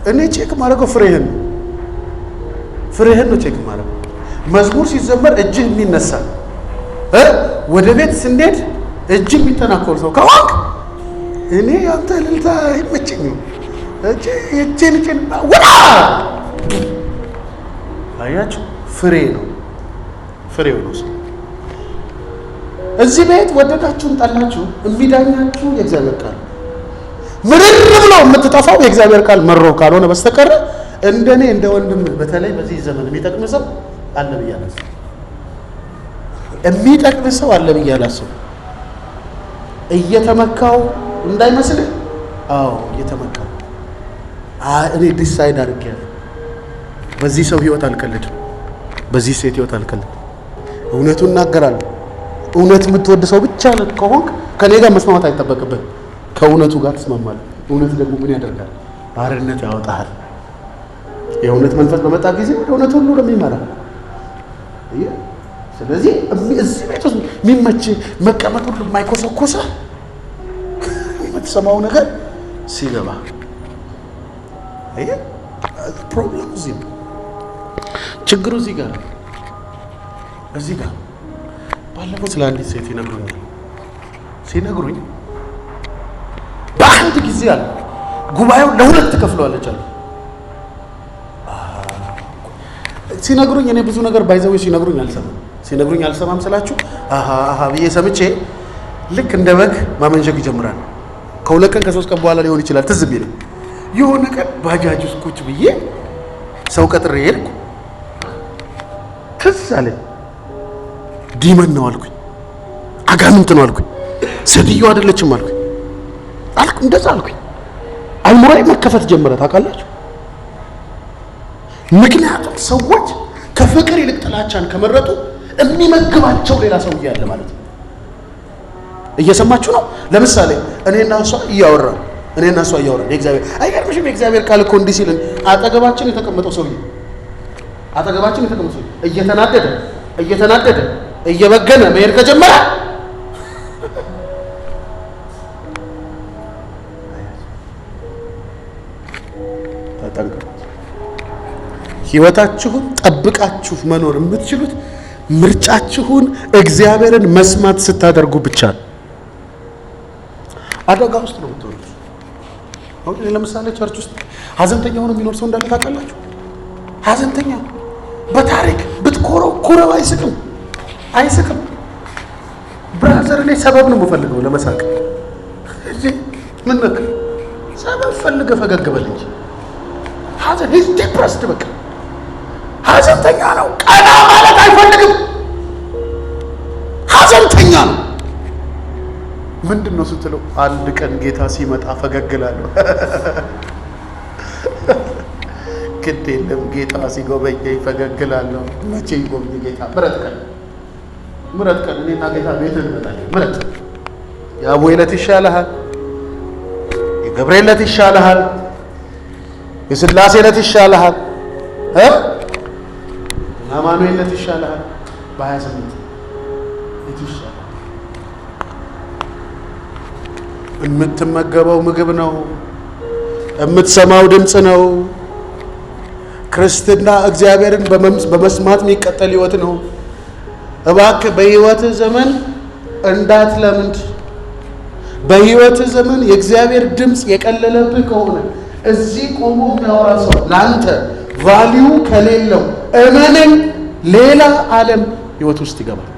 እኔ ቼክ ማድረገው ፍሬህን ነው ቼክ ማድረገው። መዝሙር ሲዘመር እጅህ የሚነሳ ወደ ቤት ስንሄድ እጅህ የሚተናኮል ሰው ከሆንክ እኔ ያንተ ልልታ አይመቸኝም። እጄን ወጣ። አያችሁ፣ ፍሬው ነው ሰው። እዚህ ቤት ወደዳችሁም ጠላችሁ የሚዳኛችሁ የእግዚአብሔር ቃል። ምርር ብሎ የምትጠፋው የእግዚአብሔር ቃል መሮ ካልሆነ በስተቀር እንደኔ እንደ ወንድም በተለይ በዚህ ዘመን የሚጠቅም ሰው አለ ብዬ አላስብም። የሚጠቅም ሰው አለ ብዬ አላስብም። እየተመካው እንዳይመስልህ። አዎ እየተመካው እኔ ዲሳይድ አድርጌያለሁ። በዚህ ሰው ህይወት አልቀልድም፣ በዚህ ሴት ህይወት አልቀልድም። እውነቱን እናገራለሁ። እውነት የምትወድ ሰው ብቻ ከሆንክ ከኔ ጋር መስማማት አይጠበቅብህ። ከእውነቱ ጋር ትስማማለህ። እውነት ደግሞ ምን ያደርጋል? ባርነት ያወጣሃል። የእውነት መንፈስ በመጣ ጊዜ ወደ እውነት ሁሉ ነው የሚመራ። ስለዚህ እዚህ ቤት ውስጥ የሚመች መቀመጥ ሁሉ የማይኮሰኮሰ የምትሰማው ነገር ሲገባ ፕሮብሌም እዚህ ነው። ችግሩ እዚህ ጋር ባለፈው ስለ አንዲት ሴት ሲነግሩኝ በአንድ ጊዜ አለ ጉባኤው ለሁለት ተከፍሏለች አለ ሲነግሩኝ። እኔ ብዙ ነገር ባይዘው ሲነግሩኝ አልሰማም ስላችሁ አሃ ብዬ ሰምቼ ልክ እንደ በግ ማመንሸግ ይጀምራል። ከሁለት ቀን ከሶስት ቀን በኋላ ሊሆን ይችላል ትዝ ቢለኝ የሆነ ቀን ባጃጅ ውስጥ ቁጭ ብዬ ሰው ቀጥሬ ሄድኩ። ትዝ አለኝ ዲመን ነው አልኩኝ፣ አጋንንት ነው አልኩኝ፣ ሴትዮ አይደለችም አልኩኝ። እንደዛ አልኩኝ። አይምሮዬ መከፈት ጀመረ። ታውቃላችሁ፣ ምክንያቱም ሰዎች ከፍቅር ይልቅ ጥላቻን ከመረጡ የሚመግባቸው ሌላ ሰው እያለ ማለት ነው። እየሰማችሁ ነው? ለምሳሌ እኔና እሷ እያወራን የእግዚአብሔር አይገርምሽም? የእግዚአብሔር ቃል እኮ እንዲህ ሲልን አጠገባችን የተቀመጠው ሰውዬ እየተናደደ እየበገነ መሄድ ከጀመረ ተጠንቀቁ። ህይወታችሁን ጠብቃችሁ መኖር የምትችሉት ምርጫችሁን እግዚአብሔርን መስማት ስታደርጉ ብቻ ነው። አደጋ ውስጥ ነው የምትሆኑት። አሁን ለምሳሌ ቸርች ውስጥ ሀዘንተኛ ሆኖ የሚኖር ሰው እንዳለ ታውቃላችሁ? ሀዘንተኛ በታሪክ ብትኮረው አይስቅም። ብራዘር ላይ ሰበብ ነው የምፈልገው ለመሳቅ እንጂ ምን ነገር ሰበብ ፈልገህ ፈገግ በል እንጂ ሀዘን is depressed በቃ ሀዘንተኛ ነው። ቀና ማለት አይፈልግም። ሀዘንተኛ ነው። ምንድን ነው ስትለው አንድ ቀን ጌታ ሲመጣ ፈገግላለሁ። ግድ የለም ጌታ ሲጎበኘኝ ፈገግላለሁ። መቼ ይጎብኝ ጌታ? ምረት ቀን እኔና ጌታ ቤት እንመጣለን። ምረት የአቡዬ ዕለት ይሻልሃል፣ የገብርኤል ዕለት ይሻልሃል፣ የሥላሴ ዕለት ይሻልሃል፣ የአማኑኤል ዕለት ይሻልሃል። በ28 የት ይሻልሃል? የምትመገበው ምግብ ነው፣ የምትሰማው ድምፅ ነው። ክርስትና እግዚአብሔርን በመስማት የሚቀጠል ህይወት ነው። እባክህ በህይወትህ ዘመን እንዳትለምድ። በህይወትህ ዘመን የእግዚአብሔር ድምፅ የቀለለብህ ከሆነ እዚህ ቆሞ የሚያወራ ሰው ለአንተ ቫሊዩ ከሌለው እመነኝ፣ ሌላ ዓለም ህይወት ውስጥ ይገባል።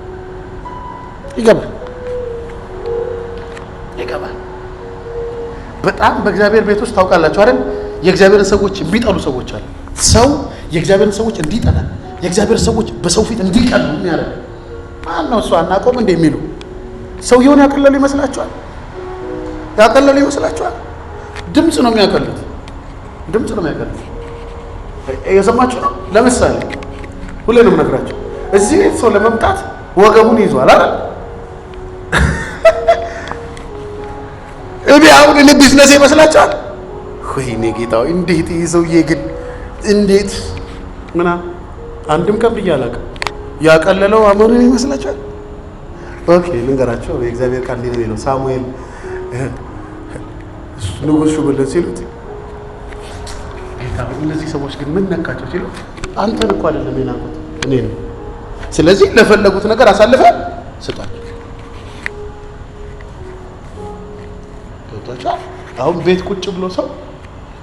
በጣም በእግዚአብሔር ቤት ውስጥ ታውቃላችሁ አይደል? የእግዚአብሔርን ሰዎች የሚጠሉ ሰዎች አሉ። ሰው የእግዚአብሔርን ሰዎች እንዲጠላ፣ የእግዚአብሔር ሰዎች በሰው ፊት እንዲቀሉ የሚያደርግ ማን ነው? እሱ አናቆም እንደ የሚሉ ሰውየውን ያቀለሉ ይመስላችኋል? ድምፅ ነው የሚያቀሉት። እየሰማችሁ ነው? ለምሳሌ ሁሌንም ነግራችሁ እዚህ ቤት ሰው ለመምጣት ወገቡን ይዟል አይደል? አሁን እኔ ቢዝነስ ይመስላችኋል? ወይኔ ጌታው እንዴት ይህ ሰውዬ ግን እንዴት ምናምን አንድም ቀን ብዬ አላውቅም። ያቀለለው አመኑን ይመስላችኋል? ኦኬ ልንገራቸው። የእግዚአብሔር ቃል እንዲህ ነው የሚለው። ሳሙኤል ንጉሥ ሹምለት ሲሉት ጌታው እነዚህ ሰዎች ግን ምን ነካቸው ሲሉት አንተን እኮ አይደለም የናቁት እኔ ነው። ስለዚህ ለፈለጉት ነገር አሳልፈ ስጣቸው። አሁን ቤት ቁጭ ብሎ ሰው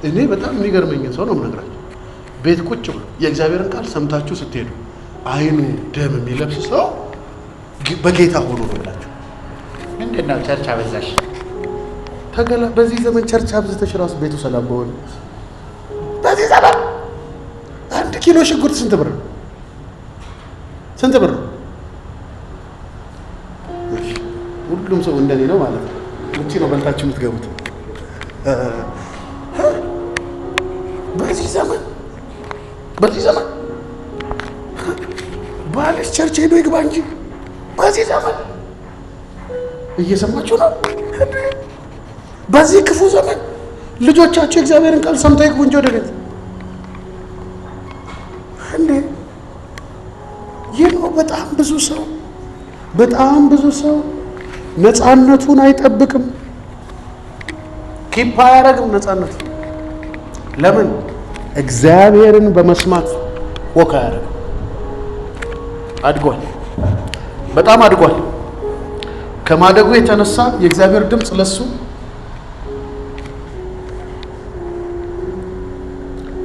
እኔ በጣም የሚገርመኝ ሰው ነው የምነግራቸው። ቤት ቁጭ ብሎ የእግዚአብሔርን ቃል ሰምታችሁ ስትሄዱ አይኑ ደም የሚለብስ ሰው በጌታ ሆኖ ነው ብላችሁ ምንድን ነው ቸርች አበዛሽ? በዚህ ዘመን ቸርች አብዝተሽ ራሱ ቤቱ ሰላም በሆነ በዚህ ዘመን 1 ኪሎ ሽንኩርት ስንት ብር ነው? ሁሉም ሰው እንደኔ ነው ማለት ነው። ውጪ ነው በልታችሁ የምትገቡት። በዚህ ዘመን ባልሽ ቸርች ሄዶ ይግባ እንጂ በዚህ ዘመን እየሰማችሁ ነው። በዚህ ክፉ ዘመን ልጆቻችሁ የእግዚአብሔርን ቃል ሰምተው ይግቡ እንጂ ወደ ቤት እንዴ! ይህ ነው። በጣም ብዙ ሰው ነፃነቱን አይጠብቅም። ኪፕ አያደርግም ነፃነቱ። ለምን? እግዚአብሔርን በመስማት ወካ አያደርግም። አድጓል፣ በጣም አድጓል። ከማደጉ የተነሳ የእግዚአብሔር ድምፅ ለሱ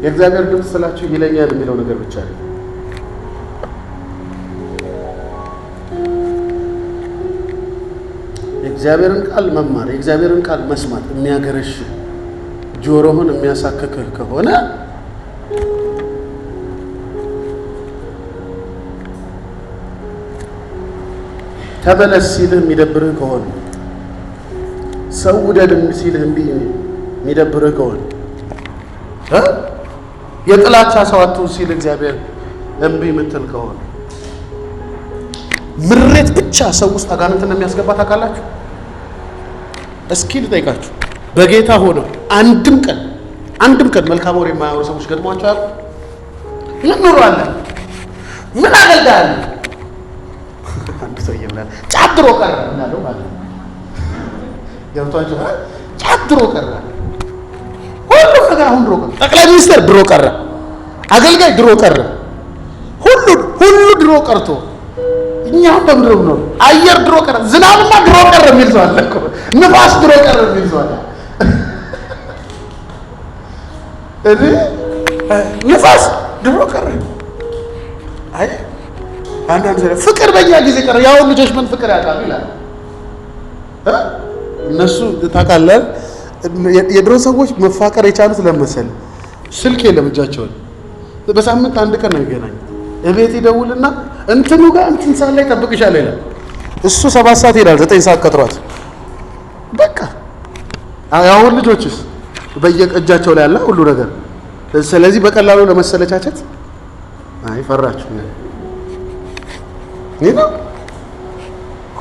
የእግዚአብሔር ድምፅ ስላችሁ ይለኛል የሚለው ነገር ብቻ ነው። የእግዚአብሔርን ቃል መማር፣ የእግዚአብሔርን ቃል መስማት የሚያገረሽ ጆሮህን የሚያሳክክህ ከሆነ ተመለስ ሲልህ የሚደብርህ ከሆነ ሰው ውደድ ሲልህ እምቢ የሚደብርህ ከሆነ የጥላቻ ሰው አትሁን ሲል እግዚአብሔር እምቢ የምትል ከሆነ ምሬት ብቻ ሰው ውስጥ አጋንንት እንደሚያስገባ ታውቃላችሁ? እስኪ ልጠይቃችሁ፣ በጌታ ሆነው አንድም ቀን መልካም ወሬ የማያወሩ ሰዎች ገጥሟቸው ያሉ? ምን ኑሮ አለ? ምን አገልጋል? አንድ ሰው ይብላል ጫድሮ ቀረ እናለው ማለት ነው። ገብቷችሁ? ጫድሮ ቀረ። ሁሉ ነገር አሁን ድሮ ቀረ። ጠቅላይ ሚኒስትር ድሮ ቀረ። አገልጋይ ድሮ ቀረ። ሁሉ ድሮ ቀርቶ እኛም በምድር ነው። አየር ድሮ ቀረ። ዝናብማ ድሮ ቀረ የሚል ሰው አለ እኮ። ንፋስ ድሮ ቀረ የሚል ሰው አለ። ንፋስ ድሮ ቀረ። አይ አንዳንድ ሰው ፍቅር በእኛ ጊዜ ቀረ። ያው ልጆች ምን ፍቅር ያውቃሉ ይላል። እነሱ ታውቃለህ፣ የድሮ ሰዎች መፋቀር የቻሉት ለመሰል ስልክ የለም እጃቸውን። በሳምንት አንድ ቀን ነው የሚገናኙት። እቤት ይደውልና እንትኑ ጋር እንትን ሰዓት ላይ ጠብቅሻለሁ ይላል። እሱ 7 ሰዓት ይሄዳል፣ 9 ሰዓት ቀጥሯት። በቃ አሁን ልጆችስ በየእጃቸው ላይ ያለ ሁሉ ነገር። ስለዚህ በቀላሉ ለመሰለቻቸት ፈራችሁ ይሄ ነው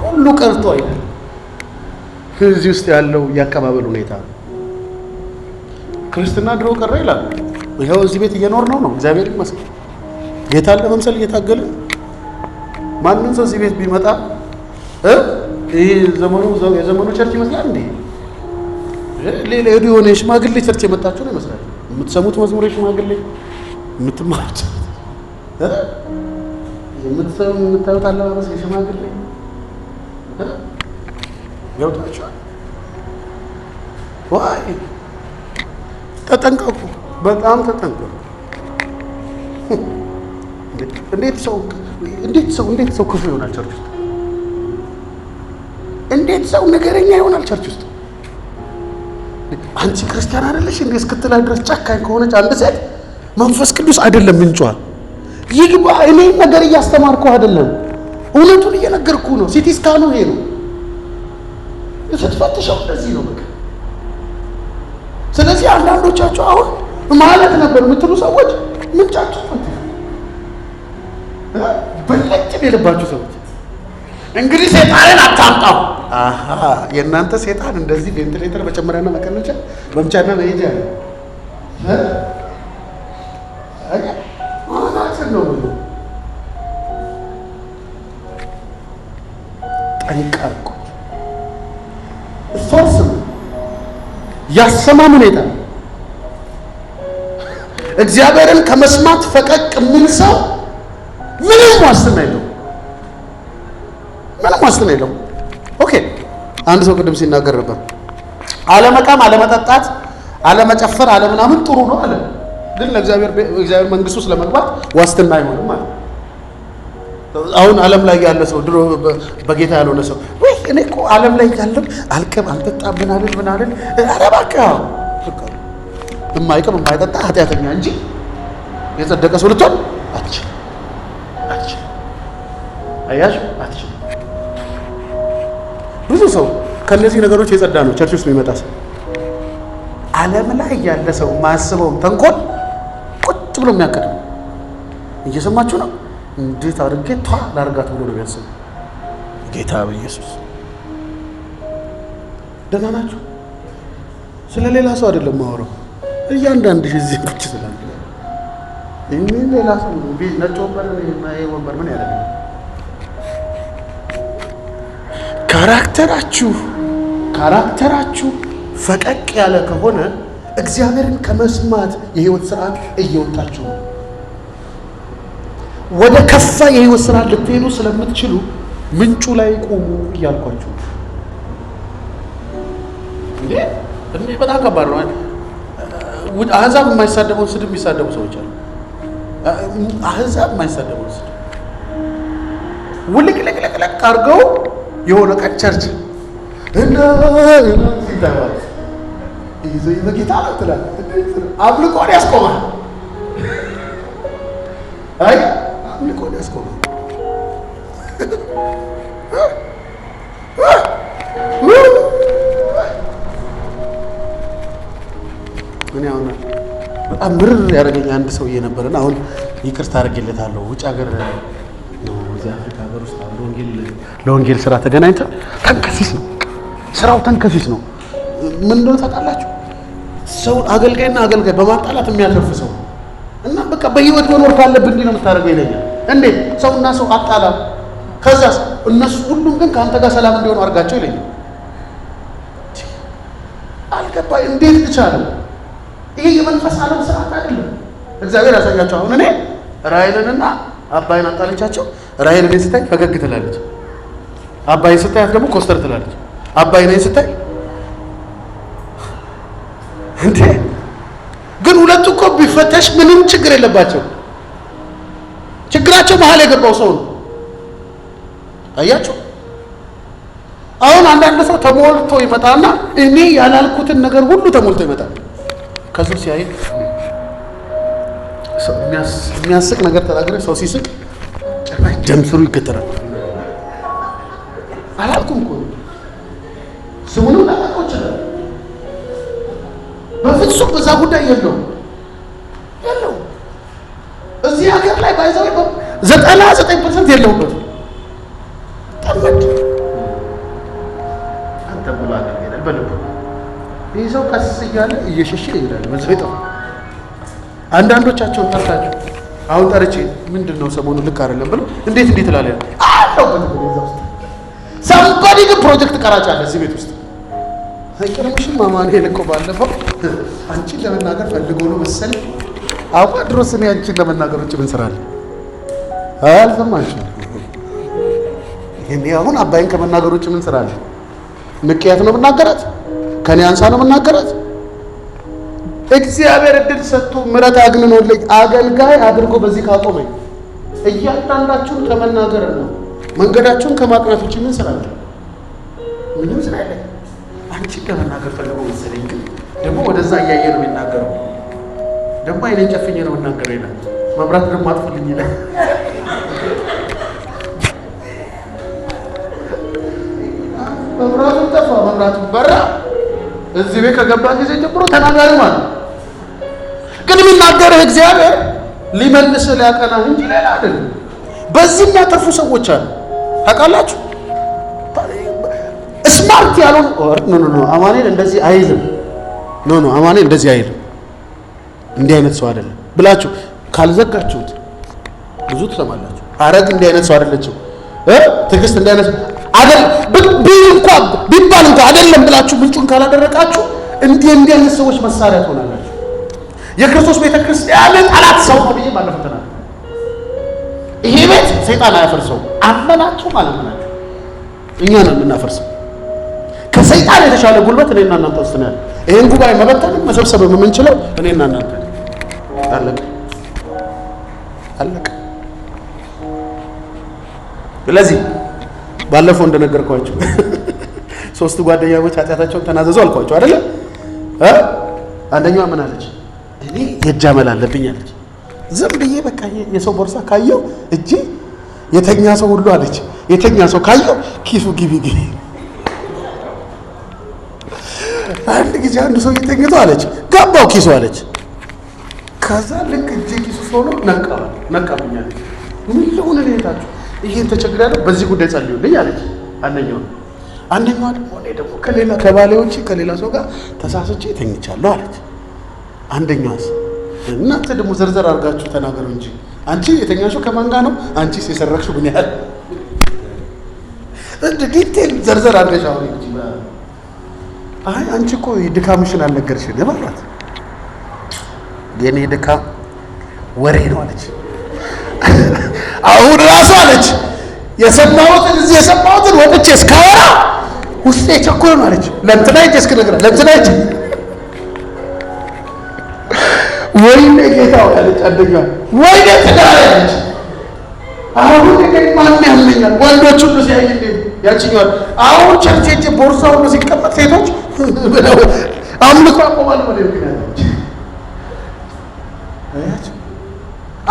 ሁሉ ቀርቶ አይደል? እዚህ ውስጥ ያለው ያቀባበል ሁኔታ ክርስትና ድሮ ቀረ ይላል። ይኸው እዚህ ቤት እየኖር ነው። እግዚአብሔር ይመስገን። ጌታን ለመምሰል እየታገለ ማንም ሰው እዚህ ቤት ቢመጣ ይሄ የዘመኑ ቸርች ይመስላል እንዴ? ሌላ የሆነ ሽማግሌ ቸርች የመጣችሁ ነው ይመስላል። የምትሰሙት መዝሙር ሽማግሌ የምትማሩት የምታዩት አለባበስ የሽማግሌ ገብቷቸዋል። ዋይ ተጠንቀቁ፣ በጣም ተጠንቀቁ። እንዴት ሰው ክፉ ይሆናል ቸርች ውስጥ? እንዴት ሰው ነገረኛ ይሆናል ቸርች ውስጥ? አንቺ ክርስቲያን አይደለሽ እንዴ እስክትላ ድረስ ጨካኝ ከሆነች አንድ ሴት መንፈስ ቅዱስ አይደለም ምንጯ። ይግባ። እኔ ነገር እያስተማርኩ አይደለም፣ እውነቱን እየነገርኩ ነው። ሲቲ ስካኑ ይሄ ነው። ስትፈትሸው እንደዚህ ነው በቃ። ስለዚህ አንዳንዶቻችሁ አሁን ማለት ነበር የምትሉ ሰዎች ምንጫችሁ ፈትሹ። በለጭ የሌለባችሁ ሰዎች እንግዲህ ሰይጣንን አታምጣው። የእናንተ ሰይጣን እንደዚህ ቬንቲሌተር መጨመሪያና መቀነቻ መምቻና መሄጃ ነው። ነው ጠንቀቁ። ሶርስ ያሰማም ሁኔታ እግዚአብሔርን ከመስማት ፈቀቅ ምን ሰው ምንም ዋስትና የለው፣ ምንም ዋስትና የለው። ኦኬ አንድ ሰው ቅድም ሲናገር ነበር፣ አለመቃም፣ አለመጠጣት፣ አለመጨፈር፣ አለምናምን ጥሩ ነው አለ። ግን ለእግዚአብሔር መንግስት ውስጥ ለመግባት ዋስትና አይሆንም ማለት። አሁን ዓለም ላይ ያለ ሰው ድሮ በጌታ ያልሆነ ሰው ወይ እኔ እኮ ዓለም ላይ ያለው አልቅም፣ አልጠጣም፣ ምን አይደል ኧረ እባክህ የማይቅም የማይጠጣ ኃጢአተኛ እንጂ የጸደቀ ሰው ልትሆን አትችልም። አያችሁ፣ አትችልም። ብዙ ሰው ከእነዚህ ነገሮች የጸዳ ነው ቸርች ውስጥ የሚመጣ ሰው። ዓለም ላይ ያለ ሰው ማስበውን ተንኮል ቁጭ ብሎ የሚያቀደው እየሰማችሁ ነው። እንዴት አድርጌ ላርጋት ብሎ ነው የሚያስበው። ጌታ በኢየሱስ ደህና ናችሁ? ስለ ሌላ ሰው አይደለም ማወራው፣ እያንዳንድሽ እዚህ ቁጭ ስላለ እኔ ሌላ ሰው ነጭ ወንበር ወንበር ምን ያደርጋል? ካራክተራችሁ ፈቀቅ ያለ ከሆነ እግዚአብሔርን ከመስማት የህይወት ስርዓት እየወጣችሁ ነው። ወደ ከፋ የህይወት ስርዓት ልትሄዱ ስለምትችሉ ምንጩ ላይ ቆሙ እያልኳችሁ። እንዴ በጣም ከባድ ነው። አህዛብ የማይሳደበውን ስድብ የሚሳደቡ ሰዎች አሉ። አህዛብ የማይሳደበውን ስድብ ውልቅልቅልቅ አድርገው የሆነ ቀን ቸርች ሲታባል ይዞ በጌታ ነው ትላለህ። አምልኮን ያስቆማል። አይ አምልኮን ያስቆማል። እኔ አሁን በጣም ምርር ያደረገኝ አንድ ሰውዬ ነበርና አሁን ይቅርታ አድርጌለታለሁ። ውጭ ሀገር ነው፣ እዚህ አፍሪካ ሀገር ውስጥ ለወንጌል ስራ ተገናኝተን ተንከሲስ ነው ስራው፣ ተንከሲስ ነው። ምን እንደሆነ ታውቃላችሁ? ሰው አገልጋይና አገልጋይ በማጣላት የሚያተርፍ ሰው እና በቃ በህይወት መኖር ካለብህ እንዲህ ነው የምታደርገው ይለኛል። እንዴት ሰውና ሰው አጣላ፣ ከዛ እነሱ ሁሉም ግን ከአንተ ጋር ሰላም እንዲሆኑ አድርጋቸው ይለኛል። አልገባኝ፣ እንዴት ልቻለው? ይሄ የመንፈስ ዓለም ስርዓት አይደለም። እግዚአብሔር ያሳያቸው። አሁን እኔ ራሔልንና አባይን አጣለቻቸው። ራሔል እኔን ስታይ ፈገግ ትላለች፣ አባይን ስታያት ደግሞ ኮስተር ትላለች። አባይ እኔን ስታይ እንዴ! ግን ሁለቱ እኮ ቢፈተሽ ምንም ችግር የለባቸው። ችግራቸው መሀል የገባው ሰው ነው። አያችሁ? አሁን አንዳንድ ሰው ተሞልቶ ይመጣና እኔ ያላልኩትን ነገር ሁሉ ተሞልቶ ይመጣል። ከሱ ሲያይ የሚያስቅ ነገር ተናገረ። ሰው ሲስቅ ጭራሽ ደም ስሩ ይገተራል። አላልኩም እኮ ስሙንም ላላውቀው ይችላል። በፍጹም በዛ ጉዳይ የለውም። እዚህ ሀገር ላይ ባይዘው 99% የለውበት። ጠመድ አንተ ብሎ አገር በልቡ ይህ ሰው ቀስ እያለ እየሸሸ ይሄዳል። በዛው ይጠፋ። አንዳንዶቻቸውን ጠርታችሁ አሁን ጠርቼ ምንድነው ሰሞኑን ልክ አይደለም ብሎ እንዴት እላለህ አለበት። በዛ ውስጥ ሳምባዲ ግን ፕሮጀክት ቀራጭ አለ እዚህ ቤት ውስጥ አይቀርምሽም። ማማኔ ልቆ ባለፈው አንቺን ለመናገር ፈልጎ ነው መሰለኝ። አባ ድሮስ እኔ አንቺን ለመናገር ውጭ ምን ስራ አለ? አልሰማችሁም? እኔ አሁን አባይን ከመናገር ውጭ ምን ስራ አለ? ንቅያት ነው የምናገራት? ከኔ አንሳ ነው የምናገራት? እግዚአብሔር እድል ሰጥቶ ምሕረት አግንኖልኝ አገልጋይ አድርጎ በዚህ ካቆመኝ እያንዳንዳችሁን ከመናገር ነው መንገዳችሁን ከማቅናት ውጭ ምን ስራ አለ? ምንም ስራ አለ። አንቺ ከመናገር ፈልገው መሰለኝ፣ ግን ደግሞ ወደዛ እያየ ነው የሚናገረው። ደግሞ አይኔን ጨፍኜ ነው የምናገረው ይላል። መብራት ደግሞ አጥፍልኝ ይላል። መብራቱን ጠፋ፣ መብራቱን በራ። እዚህ ቤት ከገባ ጊዜ ጀምሮ ተናጋሪ ማለት ግን የሚናገርህ እግዚአብሔር ሊመልስህ ሊያቀናህ እንጂ ሌላ አይደለም። በዚህ የሚያተርፉ ሰዎች አሉ ታውቃላችሁ። ስማርት ያልሆኑ ኖ አማኑኤል እንደዚህ አይልም፣ ኖ አማኑኤል እንደዚህ አይልም፣ እንዲህ አይነት ሰው አይደለም ብላችሁ ካልዘጋችሁት ብዙ ትሰማላችሁ። አረግ እንዲህ አይነት ሰው አይደለችም፣ ትዕግስት እንዲህ አይነት አይደል ቢባል እንኳን አይደለም ብላችሁ ምንጩን ካላደረቃችሁ እንዲህ አይነት ሰዎች መሳሪያ ትሆናላችሁ። የክርስቶስ ቤተክርስቲያን ጠላት ሰው ነው ብዬ ባለፈው ተናግሬ፣ ይሄ ቤት ሰይጣን አያፈርሰው። አመናችሁ ማለት ነው፣ እኛ ነን የምናፈርሰው። ከሰይጣን የተሻለ ጉልበት እኔና እናንተ ውስጥ ነው ያለው። ይሄን ጉባኤ መበተን መሰብሰብ የምንችለው እኔና እናንተ። አለቀ። ስለዚህ ባለፈው እንደነገርኳችሁ ሶስቱ ጓደኛሞች ኃጢአታቸውን ተናዘዙ አልኳችሁ አይደለ? አንደኛዋ ምን አለች? እኔ የእጅ አመል አለብኝ አለች። ዝም ብዬ በቃ የሰው ቦርሳ ካየው እጄ የተኛ ሰው ሁሉ አለች፣ የተኛ ሰው ካየው ኪሱ ግቢ። አንድ ጊዜ አንዱ ሰው እየተኝቶ አለች ገባው ኪሱ አለች። ከዛ ልክ እጄ ኪሱ ሆኖ ነቃብኝ አለች። ምን ይሁን ለታችሁ ይሄን ተቸግራለሁ፣ በዚህ ጉዳይ ጸልዩልኝ አለች አንደኛዋ። ደግሞ እኔ ደግሞ ከባሌዎቼ ከሌላ ሰው ጋር ተሳስቼ ተኝቻለሁ አለች። አንደኛዋስ እናንተ ደግሞ ዘርዘር አድርጋችሁ ተናገሩ እንጂ አንቺ የተኛሽው ከማን ጋር ነው? አንቺስ የሰረቅሽው ምን ያህል? ዲቴል ዘርዘር አድርገሽ አሁን እንጂ አይ አንቺ እኮ ድካምሽን አልነገርሽኝ ማለት የኔ ድካም ወሬ ነው አለች። አሁን ራሱ አለች የሰማሁትን ወጥቼ እስካወራ ውስጤ ቸኮለ ነው አለች። ለእንትና ሂጅ እስክነግራት ለእንትና ሂጅ ወይኔ ጌታው አለች። አንደኛዋ ወይኔ ትዳረች። አሁን ማን ያመኛል? ወንዶች ሁሉ ሲያይ እንዴ ያቺኛው አሁን ቸርች ሄጄ ቦርሳው ሁሉ ሲቀመጥ ሴቶች አምልኮ አቆማለሁ ማለት ነው።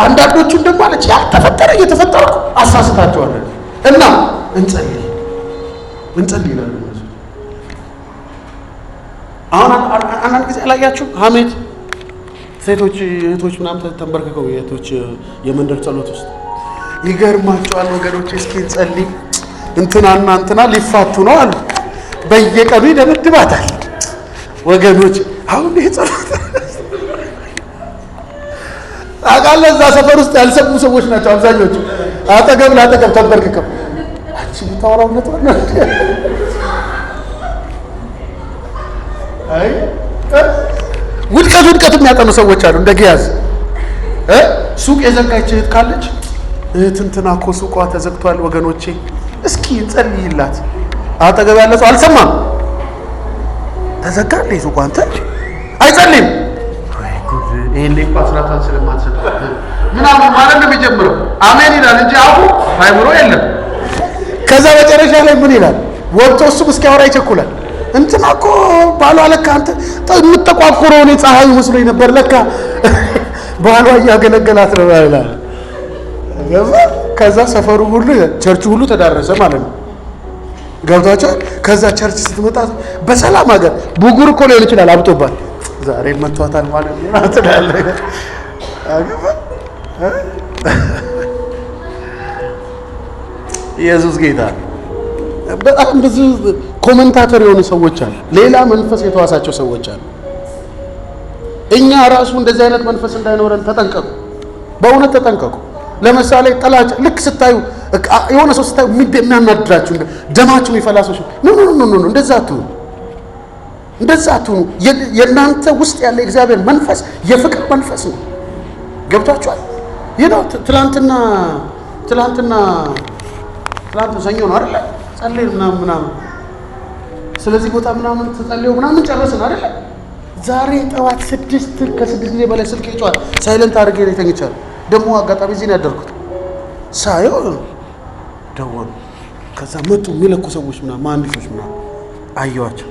አንዳንዶቹን ደግሞ አለች ያልተፈጠረ እየተፈጠርኩ አሳስታቸዋለሁ እና እንጸልይ ይላሉ። አሁን አንዳንድ ጊዜ አላያችሁ ሀሜት ሴቶች እህቶች ምናምን ተንበርክከው የእህቶች የመንደር ጸሎት ውስጥ ይገርማቸዋል ወገኖች። እስኪ እንጸልይ እንትና ሊፋቱ ነው አሉ። በየቀኑ ይደበድባታል ወገኖች። አሁን ይሄ ጸሎት አቃለ እዛ ሰፈር ውስጥ ያልሰሙ ሰዎች ናቸው አብዛኞቹ። አጠገብ ለአጠገብ ተንበርክከው አንቺ ብታወራው ነው አይ ውድቀት የሚያጠኑ ሰዎች አሉ። እንደ ግያዝ ሱቅ የዘጋች እህት ካለች እንትና እኮ ሱቋ ተዘግቷል ወገኖቼ እስኪ እንጸልይላት። አጠገብ ያለ ሰው አልሰማም። ተዘጋለ ሱቋ አንተ አይጸልይም። ይሄን ለቆ አስራታን ስለማትሰጥ ምናምን ማለት ነው የሚጀምረው። አሜን ይላል እንጂ አፉ አይምሮ የለም። ከዛ መጨረሻ ላይ ምን ይላል? ወጥቶ እሱም እስኪያወራ ይቸኩላል። እንትና እኮ ባሏ ለካ አንተ የምትጠቋቁረው እኔ ፀሐይ መስሎኝ ነበር ለካ ባሏ እያገለገላት ነው ይላል። ከዛ ሰፈሩ ሁሉ ቸርቹ ሁሉ ተዳረሰ ማለት ነው። ገብቷቸው ከዛ ቸርች ስትመጣ በሰላም ሀገር ቡጉር እኮ ሊሆን ይችላል አብጦባት ዛሬ መቷታል ማለት ነው አትላለ። ኢየሱስ ጌታ። በጣም ብዙ ኮሜንታተር የሆኑ ሰዎች አሉ፣ ሌላ መንፈስ የተዋሳቸው ሰዎች አሉ። እኛ ራሱ እንደዚህ አይነት መንፈስ እንዳይኖረን ተጠንቀቁ፣ በእውነት ተጠንቀቁ። ለምሳሌ ጥላቻ ልክ ስታዩ የሆነ ሰው ስታዩ የሚያናድራችሁ ደማችሁ የሚፈላሰው ኖ እንደዛ አትሁኑ። የእናንተ ውስጥ ያለ እግዚአብሔር መንፈስ የፍቅር መንፈስ ነው። ገብታችኋል? ይሄ ነው። ትላንትና ሰኞ ነው አይደል? ጸልየን ምናምን ስለዚህ ቦታ ምናምን ተጸልየው ምናምን ጨረስን አይደል? ዛሬ ጠዋት 6 ጊዜ በላይ ስልክ ይጫዋል። ሳይለንት አድርጌ ነው ተኝቻለሁ። ደግሞ አጋጣሚ እዚህ ነው ያደርኩት። ሳየው ደወሉ። ከዛ መጡ የሚለኩ ሰዎች ምናምን መሀንዲሶች ምናምን አየኋቸው።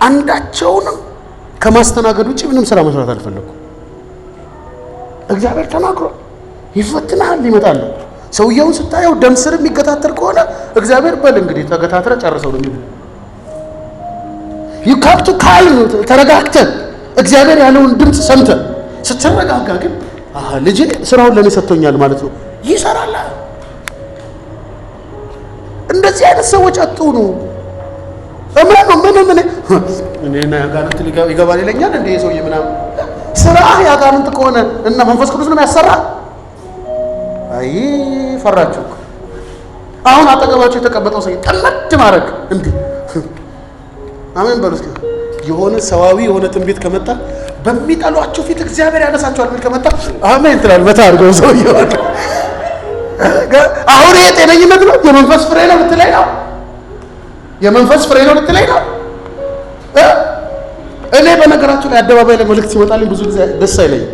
አንዳቸውንም ከማስተናገድ ውጭ ምንም ስራ መስራት አልፈለኩም። እግዚአብሔር ተናግሮ ይፈትናል፣ ይመጣል። ሰውየውን ስታየው ደም ስር የሚገታተር ከሆነ እግዚአብሔር በል እንግዲህ ተገታትረ ጨርሰው ነው የሚለው። ይካብቱ ካልም ተረጋግተህ እግዚአብሔር ያለውን ድምፅ ሰምተህ ስትረጋጋ ግን ልጄ ስራውን ለኔ ሰጥቶኛል ማለት ነው፣ ይሰራል። እንደዚህ አይነት ሰዎች አጥኑ። እኔና ያጋንንት ይገባል ይለኛል እንደ ሰውዬ ምናምን ስራ ያጋንንት ከሆነ እና መንፈስ ቅዱስ ነው ያሰራ። አይ ፈራችሁ። አሁን አጠገባችሁ የተቀመጠው ሰው ጠመድ ማድረግ እንዴ! አሜን በሉ እስኪ። የሆነ ሰዋዊ የሆነ ትንቢት ከመጣ በሚጠሏችሁ ፊት እግዚአብሔር ያነሳችኋል ምን ከመጣ አሜን ትላል። መታ አድርገው ሰውዬው። አሁን ይሄ ጤነኝነት ነው? የመንፈስ ፍሬ ነው ልትለኝ ነው? የመንፈስ ፍሬ ነው ልትለኝ ነው? እኔ በነገራችሁ ላይ አደባባይ ላይ መልእክት ሲመጣልኝ ብዙ ጊዜ ደስ አይለኝም።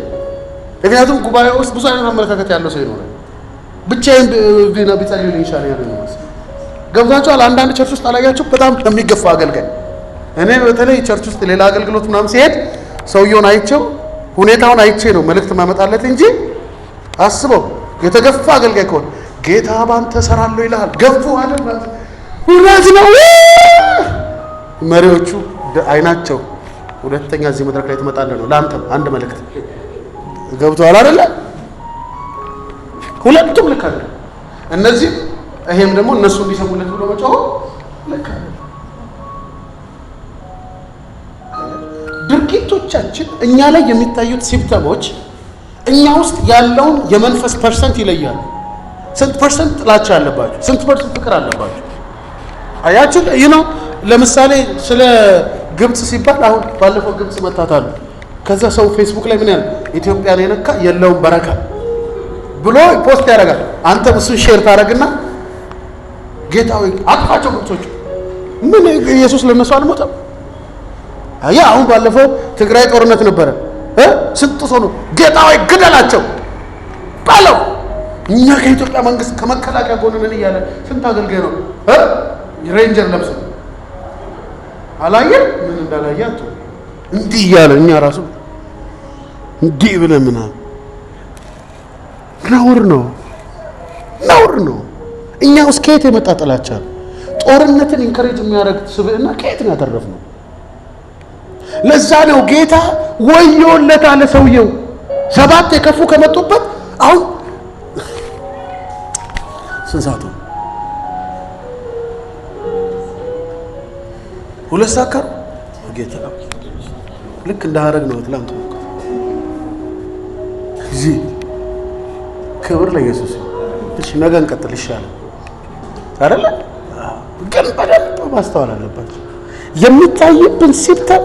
ምክንያቱም ጉባኤ ውስጥ ብዙ አይነት አመለካከት ያለው ሰው ይኖራል። ብቻዬን ቢጸልዩልኝ ይሻላል ያለ ነው። ገብቷችኋል? አንዳንድ ቸርች ውስጥ አላያችሁ በጣም የሚገፋ አገልጋይ። እኔ በተለይ ቸርች ውስጥ ሌላ አገልግሎት ምናምን ሲሄድ ሰውየውን አይቼው ሁኔታውን አይቼ ነው መልእክት ማመጣለት እንጂ አስበው የተገፋ አገልጋይ ከሆነ ጌታ ባንተ ሰራለሁ ይልሃል። ገፉ አይደል? እውነት ነው። መሪዎቹ አይናቸው ሁለተኛ እዚህ መድረክ ላይ ትመጣለህ ነው። ለአንተም አንድ መልእክት ገብቶሃል አይደለ? ሁለቱም ልክ አይደል? እነዚህ ይሄም ደግሞ እነሱ እንዲሰሙለት ብሎ መጫወት ልክ አይደል? ድርጊቶቻችን እኛ ላይ የሚታዩት ሲምፕተሞች እኛ ውስጥ ያለውን የመንፈስ ፐርሰንት ይለያሉ። ስንት ፐርሰንት ጥላቻ አለባችሁ? ስንት ፐርሰንት ፍቅር አለባችሁ? አያችሁ ይህ ነው። ለምሳሌ ስለ ግብጽ ሲባል አሁን ባለፈው ግብጽ መታታሉ። ከዛ ሰው ፌስቡክ ላይ ምን ያለ ኢትዮጵያን የነካ የለውም በረካ ብሎ ፖስት ያደርጋል። አንተ እሱን ሼር ታደርግና ጌታ ሆይ አጥፋቸው ግብጾች። ምን ኢየሱስ ለነሱ አልሞተም? አያ አሁን ባለፈው ትግራይ ጦርነት ነበረ። ስንት ሰው ነው ጌታ ሆይ ግደላቸው ባለው። እኛ ከኢትዮጵያ መንግስት ከመከላከያ ጎን ነን እያለ ስንት አገልጋይ ነው ሬንጀር ለብሶ አላየን ምን እንዳላያቱ እንዲህ እያለ እኛ ራሱ እንዲህ ብለን ምናምን ነውር ነው። እኛ ውስጥ ከየት የመጣ ጥላቻ ነው? ጦርነትን ኢንከሬጅ የሚያደርግ ስብዕና ከየት ነው ያተረፍነው? ለዛ ነው ጌታ ወዮለት አለ ሰውየው። 7 የከፉ ከመጡበት አሁን ስንት ሰዓት ነው? 2 ሰዓት ጌታ ልክ እንዳረግ ነው ትላንት እዚህ ክብር ለኢየሱስ። እሺ ነገ እንቀጥል ይሻላል አይደለ? ግን በደንብ ማስተዋል አለባችሁ። የሚታይብን ሲምፕተም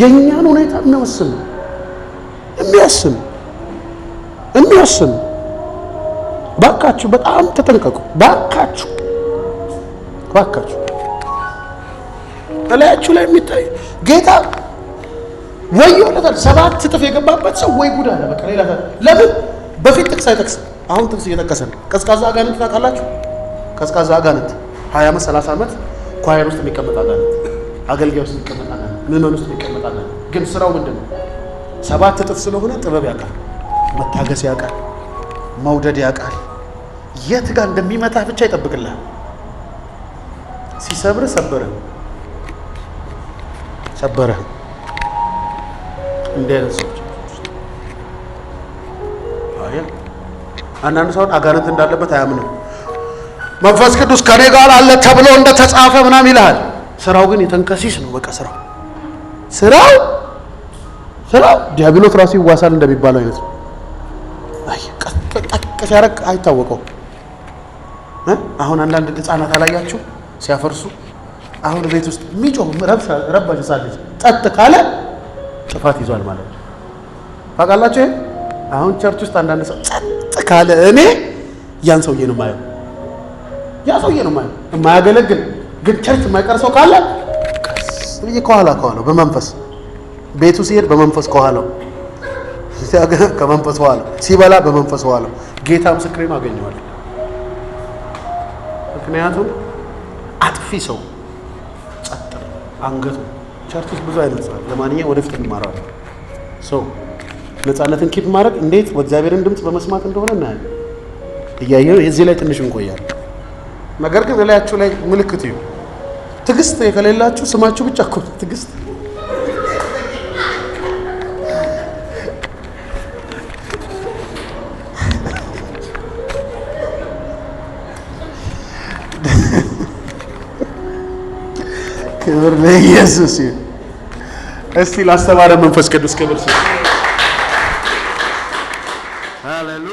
የእኛን ሁኔታ የሚወስን ባካችሁ በጣም ተጠንቀቁ። ባካችሁ እላያችሁ ላይ የሚታይ ጌታ ወዮለታል። 7 እጥፍ የገባበት ሰው ወይ ጉድ አለ። በቃ ሌላ ለምን በፊት ጥቅስ አይጠቅስም? አሁን ጥቅስ እየጠቀሰ ነው። ቀዝቃዛ አጋንንት ታውቃላችሁ? ቀዝቃዛ አጋንንት 20 ዓመት 30 ዓመት ኳየር ውስጥ የሚቀመጥ አጋንንት፣ አገልጋይ ውስጥ የሚቀመጥ አጋንንት፣ ምዕመን ውስጥ የሚቀመጥ አጋንንት። ግን ስራው ምንድን ነው? 7 እጥፍ ስለሆነ ጥበብ ያውቃል፣ መታገስ ያውቃል፣ መውደድ ያውቃል። የት ጋር እንደሚመታ ብቻ ይጠብቅልሃል። ሲሰብር ሰበረ። እንደ አይነት ሰዎች አንዳንድ ሰው አጋንንት እንዳለበት አያምንም። መንፈስ ቅዱስ ከኔ ጋር አለ ተብሎ እንደተጻፈ ምናምን ይልሃል። ስራው ግን የተንከሲስ ነው። በቃ ስራው ዲያብሎስ ራሱ ይዋሳል እንደሚባለው አይነት ነው። ቀስ ያረቅ አይታወቀው። አሁን አንዳንድ ህፃናት አላያችሁ ሲያፈርሱ? አሁን ቤት ውስጥ የሚጮህ ረባሽ ሳለች ጸጥ ካለ ጥፋት ይዟል ማለት ነው። ታውቃላችሁ? አሁን ቸርች ውስጥ አንዳንድ ሰው ጸጥ ካለ እኔ ያን ሰውዬ ነው የማየው። ያ ሰውዬ ነው የማየው። የማያገለግል ግን ቸርች የማይቀር ሰው ካለ ቀስ ብዬ ከኋላው በመንፈስ ቤቱ ሲሄድ በመንፈስ ከኋላው ከመንፈስ ኋላ ሲበላ በመንፈስ ኋላ ጌታ ምስክሬ ነው አገኘዋለሁ። ምክንያቱም አጥፊ ሰው ጸጥ አንገቱ ቸርች ውስጥ ብዙ አይነት ሰው ለማንኛውም ወደፊት እንማራለን። ሰው ነፃነትን ኪፕ ማድረግ እንዴት እግዚአብሔርን ድምፅ በመስማት እንደሆነ እናያለን። እያየነው እዚህ ላይ ትንሽ እንቆያለን። ነገር ግን እላያችሁ ላይ ምልክት ይሁን። ትዕግስት ከሌላችሁ ስማችሁ ብቻ እኮ ትዕግስት ክብር ለኢየሱስ ይሁን። እስቲ ላስተማረ መንፈስ ቅዱስ ክብር ይሁን። ሃሌሉያ።